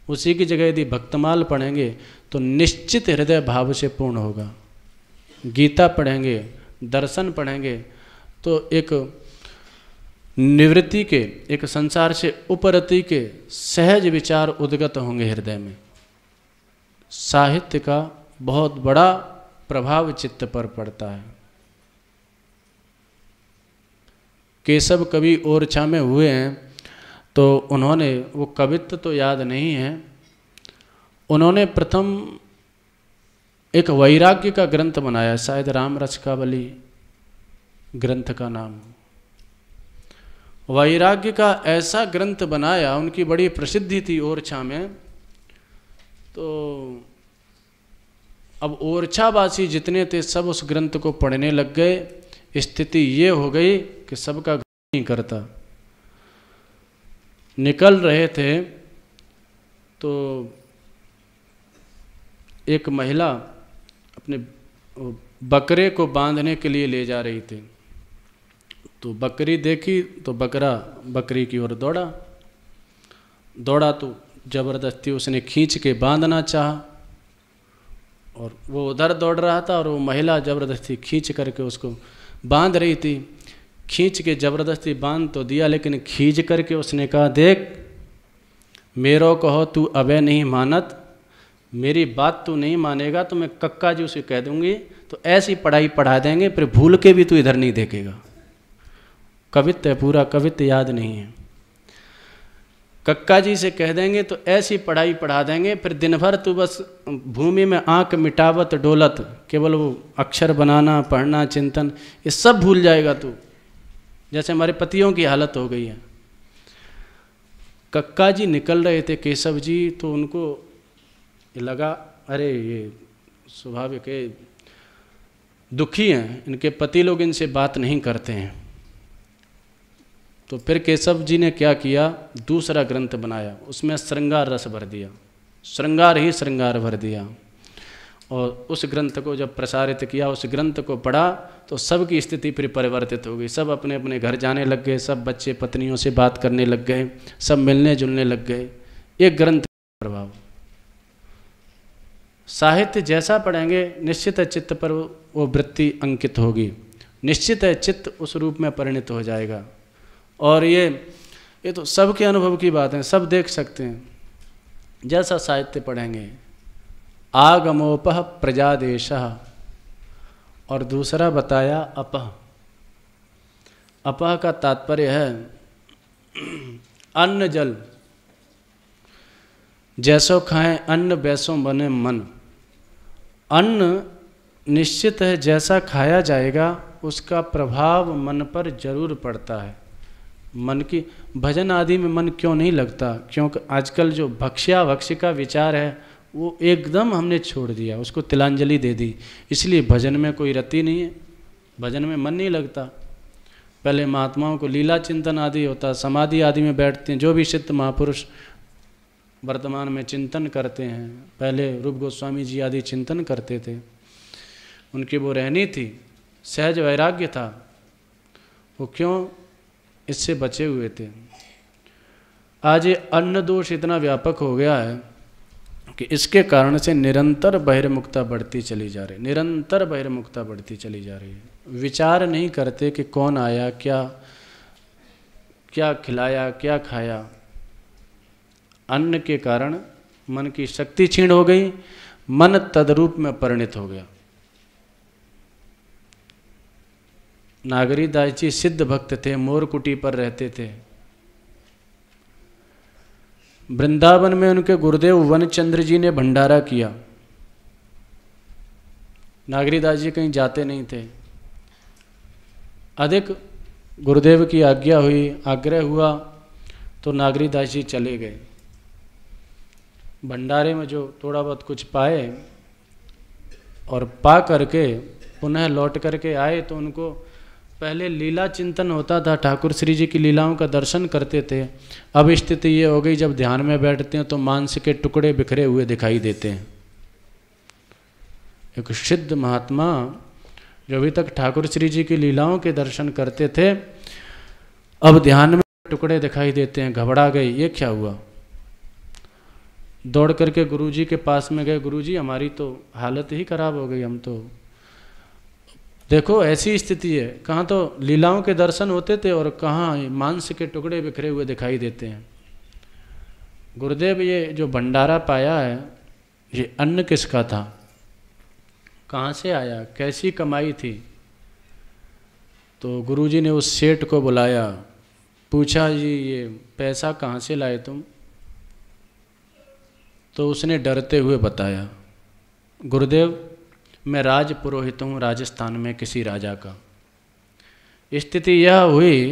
उसी की जगह यदि भक्तमाल पढ़ेंगे तो निश्चित हृदय भाव से पूर्ण होगा। गीता पढ़ेंगे, दर्शन पढ़ेंगे तो एक निवृत्ति के, एक संसार से उपरति के सहज विचार उद्गत होंगे हृदय में। साहित्य का बहुत बड़ा प्रभाव चित्त पर पड़ता है। केशव कवि ओरछा में हुए हैं तो उन्होंने, वो कवित्व तो याद नहीं है, उन्होंने प्रथम एक वैराग्य का ग्रंथ बनाया, शायद राम रचकावली ग्रंथ का नाम। वैराग्य का ऐसा ग्रंथ बनाया, उनकी बड़ी प्रसिद्धि थी ओरछा में। तो अब ओरछावासी जितने थे सब उस ग्रंथ को पढ़ने लग गए। स्थिति ये हो गई कि सबका नहीं करता। निकल रहे थे तो एक महिला अपने बकरे को बांधने के लिए ले जा रही थी, तो बकरी देखी तो बकरा बकरी की ओर दौड़ा तो जबरदस्ती उसने खींच के बांधना चाहा, और वो उधर दौड़ रहा था और वो महिला जबरदस्ती खींच करके उसको बांध रही थी। खींच के जबरदस्ती बांध तो दिया, लेकिन खींच करके उसने कहा, देख मेरो कहो तू अबे नहीं मानत, मेरी बात तू नहीं मानेगा तो मैं कक्का जी उसे कह दूंगी, तो ऐसी पढ़ाई पढ़ा देंगे फिर भूल के भी तू इधर नहीं देखेगा। कवित्व है, पूरा कवित्व याद नहीं है। कक्का जी से कह देंगे तो ऐसी पढ़ाई पढ़ा देंगे, फिर दिन भर तू बस भूमि में आंख मिटावत डोलत, केवल वो अक्षर बनाना, पढ़ना, चिंतन, ये सब भूल जाएगा तू, जैसे हमारे पतियों की हालत हो गई है। कक्का जी निकल रहे थे केशव जी, तो उनको लगा अरे ये स्वाभाविक है, दुखी हैं, इनके पति लोग इनसे बात नहीं करते हैं। तो फिर केशव जी ने क्या किया, दूसरा ग्रंथ बनाया, उसमें श्रृंगार रस भर दिया, श्रृंगार ही श्रृंगार भर दिया। और उस ग्रंथ को जब प्रसारित किया, उस ग्रंथ को पढ़ा तो सबकी स्थिति फिर परिवर्तित हो गई। सब अपने अपने घर जाने लग गए, सब बच्चे पत्नियों से बात करने लग गए, सब मिलने जुलने लग गए। एक ग्रंथ का प्रभाव। साहित्य जैसा पढ़ेंगे निश्चित है चित्त पर वो वृत्ति अंकित होगी, निश्चित है चित्त उस रूप में परिणित हो जाएगा। और ये तो सबके अनुभव की बात है, सब देख सकते हैं। जैसा साहित्य पढ़ेंगे, आगमोपः प्रजादेशः, और दूसरा बताया अपः। अपः का तात्पर्य है अन्न जल, जैसो खाएं अन्न वैसो बने मन। अन्न निश्चित है जैसा खाया जाएगा उसका प्रभाव मन पर जरूर पड़ता है। मन की भजन आदि में मन क्यों नहीं लगता? क्योंकि आजकल जो भक्ष्य का विचार है वो एकदम हमने छोड़ दिया, उसको तिलांजलि दे दी, इसलिए भजन में कोई रति नहीं है, भजन में मन नहीं लगता। पहले महात्माओं को लीला चिंतन आदि होता, समाधि आदि में बैठते हैं, जो भी सिद्ध महापुरुष वर्तमान में चिंतन करते हैं, पहले रूप गोस्वामी जी आदि चिंतन करते थे, उनकी वो रहनी थी, सहज वैराग्य था, वो क्यों इससे बचे हुए थे। आज ये अन्न दोष इतना व्यापक हो गया है कि इसके कारण से निरंतर बहिर्मुखता बढ़ती चली जा रही, निरंतर बहिर्मुखता बढ़ती चली जा रही है। विचार नहीं करते कि कौन आया, क्या क्या खिलाया, क्या खाया। अन्न के कारण मन की शक्ति क्षीण हो गई, मन तदरूप में परिणत हो गया। नागरीदास जी सिद्ध भक्त थे, मोरकुटी पर रहते थे। वृंदावन में उनके गुरुदेव वनचंद्र जी ने भंडारा किया। नागरीदास जी कहीं जाते नहीं थे, अधिक गुरुदेव की आज्ञा हुई, आग्रह हुआ तो नागरीदास जी चले गए। भंडारे में जो थोड़ा बहुत कुछ पाए और पा करके पुनः लौट करके आए तो उनको पहले लीला चिंतन होता था, ठाकुर श्री जी की लीलाओं का दर्शन करते थे। अब स्थिति ये हो गई जब ध्यान में बैठते हैं तो मांस के टुकड़े बिखरे हुए दिखाई देते हैं। एक सिद्ध महात्मा जो अभी तक ठाकुर श्री जी की लीलाओं के दर्शन करते थे, अब ध्यान में टुकड़े दिखाई देते हैं, घबरा गए, ये क्या हुआ। दौड़ करके गुरुजी के पास में गए, गुरुजी हमारी तो हालत ही खराब हो गई, हम तो देखो ऐसी स्थिति है, कहाँ तो लीलाओं के दर्शन होते थे और कहाँ मांस के टुकड़े बिखरे हुए दिखाई देते हैं। गुरुदेव ये जो भंडारा पाया है ये अन्न किसका था, कहाँ से आया, कैसी कमाई थी। तो गुरुजी ने उस सेठ को बुलाया, पूछा जी ये पैसा कहाँ से लाए तुम। तो उसने डरते हुए बताया, गुरुदेव मैं राज पुरोहित हूँ राजस्थान में किसी राजा का। स्थिति यह हुई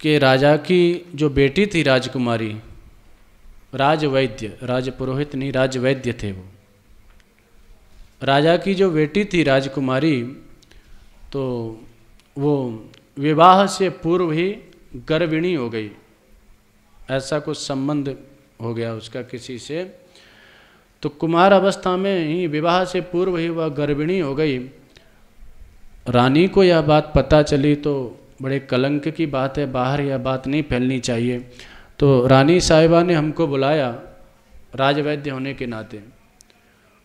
कि राजा की जो बेटी थी राजकुमारी, राजवैद्य, राज पुरोहित नहीं राजवैद्य थे वो, राजा की जो बेटी थी राजकुमारी, तो वो विवाह से पूर्व ही गर्भिणी हो गई, ऐसा कुछ संबंध हो गया उसका किसी से। तो कुमार अवस्था में ही विवाह से पूर्व ही वह गर्भिणी हो गई। रानी को यह बात पता चली तो बड़े कलंक की बात है, बाहर यह बात नहीं फैलनी चाहिए। तो रानी साहिबा ने हमको बुलाया राजवैद्य होने के नाते,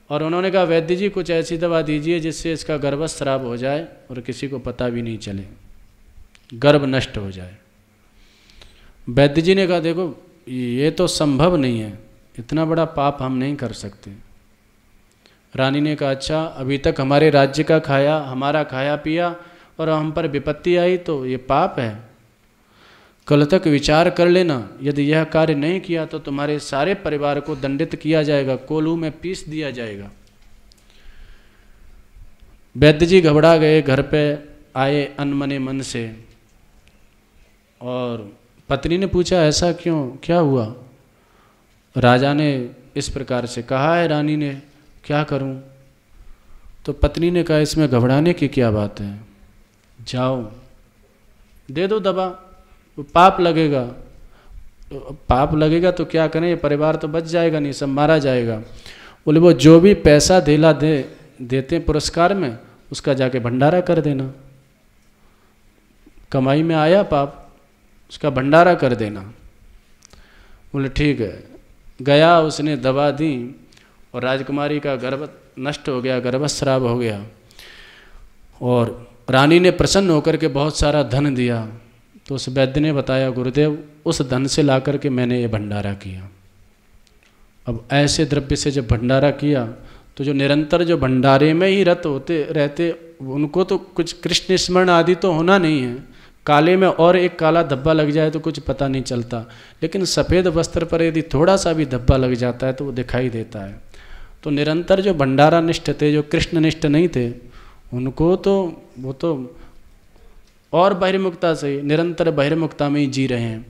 और उन्होंने कहा वैद्य जी कुछ ऐसी दवा दीजिए जिससे इसका गर्भस्राव हो जाए और किसी को पता भी नहीं चले, गर्भ नष्ट हो जाए। वैद्य जी ने कहा देखो ये तो संभव नहीं है, इतना बड़ा पाप हम नहीं कर सकते। रानी ने कहा अच्छा, अभी तक हमारे राज्य का खाया, हमारा खाया पिया और हम पर विपत्ति आई तो ये पाप है। कल तक विचार कर लेना, यदि यह कार्य नहीं किया तो तुम्हारे सारे परिवार को दंडित किया जाएगा, कोल्हू में पीस दिया जाएगा। वैद्य जी घबरा गए, घर पे आए अनमने मन से, और पत्नी ने पूछा ऐसा क्यों, क्या हुआ। राजा ने इस प्रकार से कहा है, रानी ने, क्या करूं। तो पत्नी ने कहा इसमें घबराने की क्या बात है, जाओ दे दो दवा, पाप लगेगा। पाप लगेगा तो क्या करें, ये परिवार तो बच जाएगा नहीं, सब मारा जाएगा। बोले वो जो भी पैसा धेला देते पुरस्कार में उसका जाके भंडारा कर देना, कमाई में आया पाप, उसका भंडारा कर देना। बोले ठीक है। गया, उसने दवा दी और राजकुमारी का गर्भ नष्ट हो गया, गर्भस्राव हो गया, और रानी ने प्रसन्न होकर के बहुत सारा धन दिया। तो उस वैद्य ने बताया गुरुदेव उस धन से ला करके मैंने ये भंडारा किया। अब ऐसे द्रव्य से जब भंडारा किया तो जो निरंतर जो भंडारे में ही रत होते रहते उनको तो कुछ कृष्ण स्मरण आदि तो होना नहीं है, काले में और एक काला धब्बा लग जाए तो कुछ पता नहीं चलता, लेकिन सफ़ेद वस्त्र पर यदि थोड़ा सा भी धब्बा लग जाता है तो वो दिखाई देता है। तो निरंतर जो भंडारा निष्ठ थे, जो कृष्ण निष्ठ नहीं थे, उनको तो वो तो और बहिर्मुखता से निरंतर बहिर्मुखता में ही जी रहे हैं।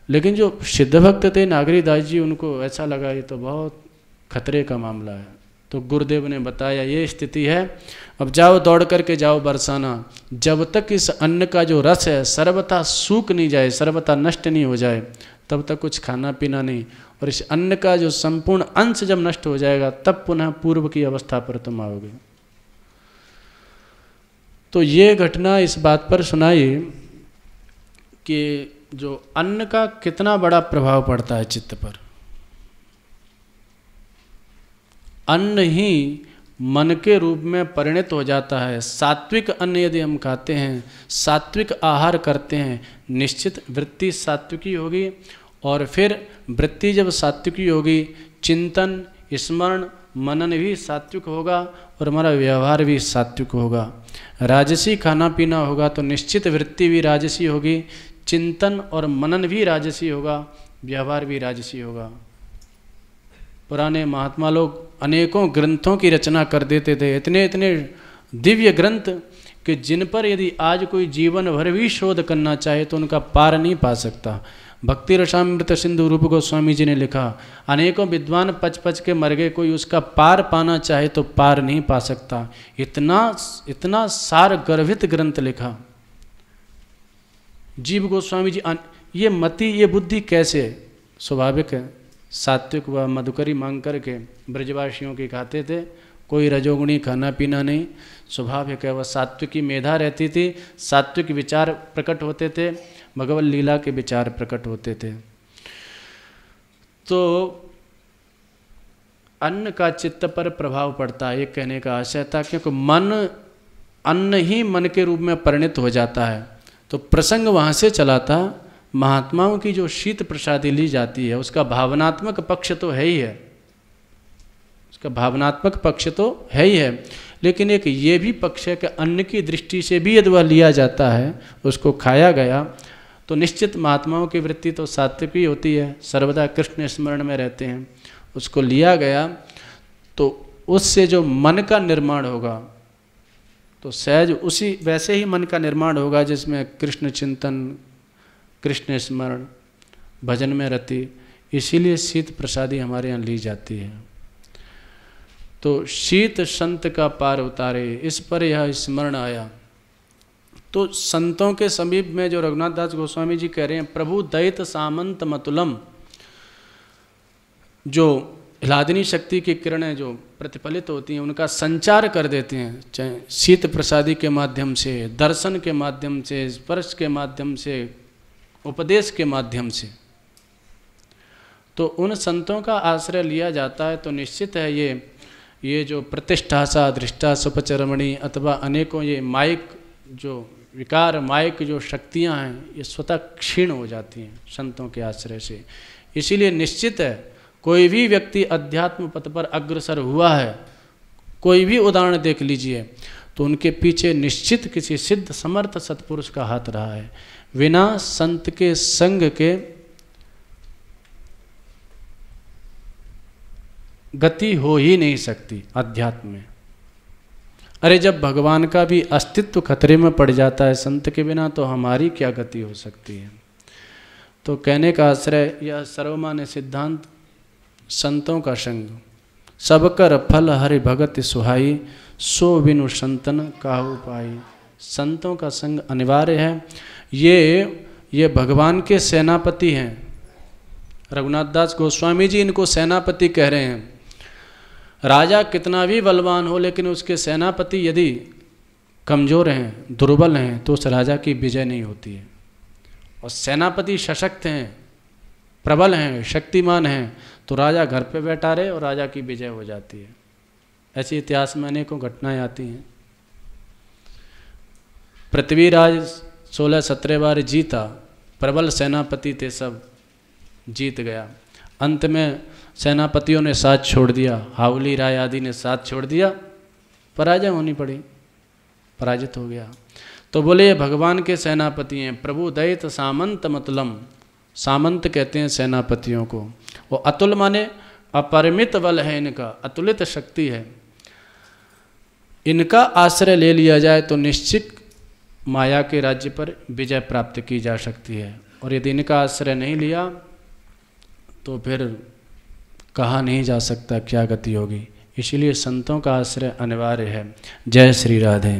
लेकिन जो सिद्ध भक्त थे नागरी दास जी, उनको ऐसा लगा ये तो बहुत खतरे का मामला है। तो गुरुदेव ने बताया ये स्थिति है, अब जाओ दौड़ करके जाओ बरसाना, जब तक इस अन्न का जो रस है सर्वथा सूख नहीं जाए, सर्वथा नष्ट नहीं हो जाए, तब तक कुछ खाना पीना नहीं। और इस अन्न का जो संपूर्ण अंश जब नष्ट हो जाएगा तब पुनः पूर्व की अवस्था पर तुम आओगे। तो ये घटना इस बात पर सुनाई कि जो अन्न का कितना बड़ा प्रभाव पड़ता है चित्त पर। अन्न ही मन के रूप में परिणत हो जाता है। सात्विक अन्न यदि हम खाते हैं, सात्विक आहार करते हैं, निश्चित वृत्ति सात्विकी होगी। और फिर वृत्ति जब सात्विकी होगी, चिंतन स्मरण मनन भी सात्विक होगा और हमारा व्यवहार भी सात्विक होगा। राजसी खाना पीना होगा तो निश्चित वृत्ति भी राजसी होगी, चिंतन और मनन भी राजसी होगा, व्यवहार भी राजसी होगा। पुराने महात्मा लोग अनेकों ग्रंथों की रचना कर देते थे, इतने इतने दिव्य ग्रंथ कि जिन पर यदि आज कोई जीवन भर भी शोध करना चाहे तो उनका पार नहीं पा सकता। भक्ति रसामृत सिंधु रूप गोस्वामी जी ने लिखा, अनेकों विद्वान पच पच के मर गए, कोई उसका पार पाना चाहे तो पार नहीं पा सकता। इतना सार गर्भित ग्रंथ लिखा जीव गोस्वामी जी। ये मति ये बुद्धि कैसे? स्वाभाविक है, सात्विक व मधुकरी मांग करके ब्रजवासियों की खाते थे, कोई रजोगुणी खाना पीना नहीं। स्वाभाविक है, वह सात्विक की मेधा रहती थी, सात्विक विचार प्रकट होते थे, भगवत लीला के विचार प्रकट होते थे। तो अन्न का चित्त पर प्रभाव पड़ता है, ये कहने का आशय था, क्योंकि मन अन्न ही मन के रूप में परिणत हो जाता है। तो प्रसंग वहाँ से चला था, महात्माओं की जो शीत प्रसादी ली जाती है उसका भावनात्मक पक्ष तो है ही है, उसका भावनात्मक पक्ष तो है ही है, लेकिन एक ये भी पक्ष है कि अन्न की दृष्टि से भी यदि वह लिया जाता है, उसको खाया गया, तो निश्चित महात्माओं की वृत्ति तो सात्विक ही होती है, सर्वदा कृष्ण स्मरण में रहते हैं। उसको लिया गया तो उससे जो मन का निर्माण होगा तो सहज उसी वैसे ही मन का निर्माण होगा जिसमें कृष्ण चिंतन, कृष्ण स्मरण, भजन में रति। इसीलिए शीत प्रसादी हमारे यहाँ ली जाती है। तो शीत संत का पार उतारे, इस पर यह स्मरण आया। तो संतों के समीप में जो रघुनाथ दास गोस्वामी जी कह रहे हैं, प्रभु दैत सामंत मतुलम, जो ह्लादिनी शक्ति की किरणें जो प्रतिफलित होती हैं उनका संचार कर देते हैं, चाहे शीत प्रसादी के माध्यम से, दर्शन के माध्यम से, स्पर्श के माध्यम से, उपदेश के माध्यम से। तो उन संतों का आश्रय लिया जाता है तो निश्चित है ये जो प्रतिष्ठा सा दृष्टा सुपचरमणि अथवा अनेकों ये माइक जो विकार, माइक जो शक्तियां हैं, ये स्वतः क्षीण हो जाती हैं संतों के आश्रय से। इसीलिए निश्चित है कोई भी व्यक्ति अध्यात्म पथ पर अग्रसर हुआ है, कोई भी उदाहरण देख लीजिए, तो उनके पीछे निश्चित किसी सिद्ध समर्थ सत्पुरुष का हाथ रहा है। बिना संत के संग के गति हो ही नहीं सकती अध्यात्म में। अरे जब भगवान का भी अस्तित्व खतरे में पड़ जाता है संत के बिना, तो हमारी क्या गति हो सकती है। तो कहने का आश्रय यह सर्वमान्य सिद्धांत, संतों का संग सब कर फल हरि भगत सुहाई, सो बिनु संतन काहू पाई। संतों का संग अनिवार्य है। ये भगवान के सेनापति हैं। रघुनाथ दास गोस्वामी जी इनको सेनापति कह रहे हैं। राजा कितना भी बलवान हो, लेकिन उसके सेनापति यदि कमज़ोर हैं, दुर्बल हैं, तो उस राजा की विजय नहीं होती है। और सेनापति सशक्त हैं, प्रबल हैं, शक्तिमान हैं, तो राजा घर पे बैठा रहे और राजा की विजय हो जाती है। ऐसी इतिहास में अनेकों घटनाएं आती हैं। पृथ्वीराज 16-17 बार जीता, प्रबल सेनापति थे, सब जीत गया। अंत में सेनापतियों ने साथ छोड़ दिया, हावली राय आदि ने साथ छोड़ दिया, पराजय होनी पड़ी, पराजित हो गया। तो बोले ये भगवान के सेनापति हैं। प्रभु दैत सामंत मतुलम, सामंत कहते हैं सेनापतियों को। वो अतुल माने अपरिमित बल है इनका, अतुलित शक्ति है। इनका आश्रय ले लिया जाए तो निश्चित माया के राज्य पर विजय प्राप्त की जा सकती है, और यदि इनका आश्रय नहीं लिया तो फिर कहा नहीं जा सकता क्या गति होगी। इसीलिए संतों का आश्रय अनिवार्य है। जय श्री राधे।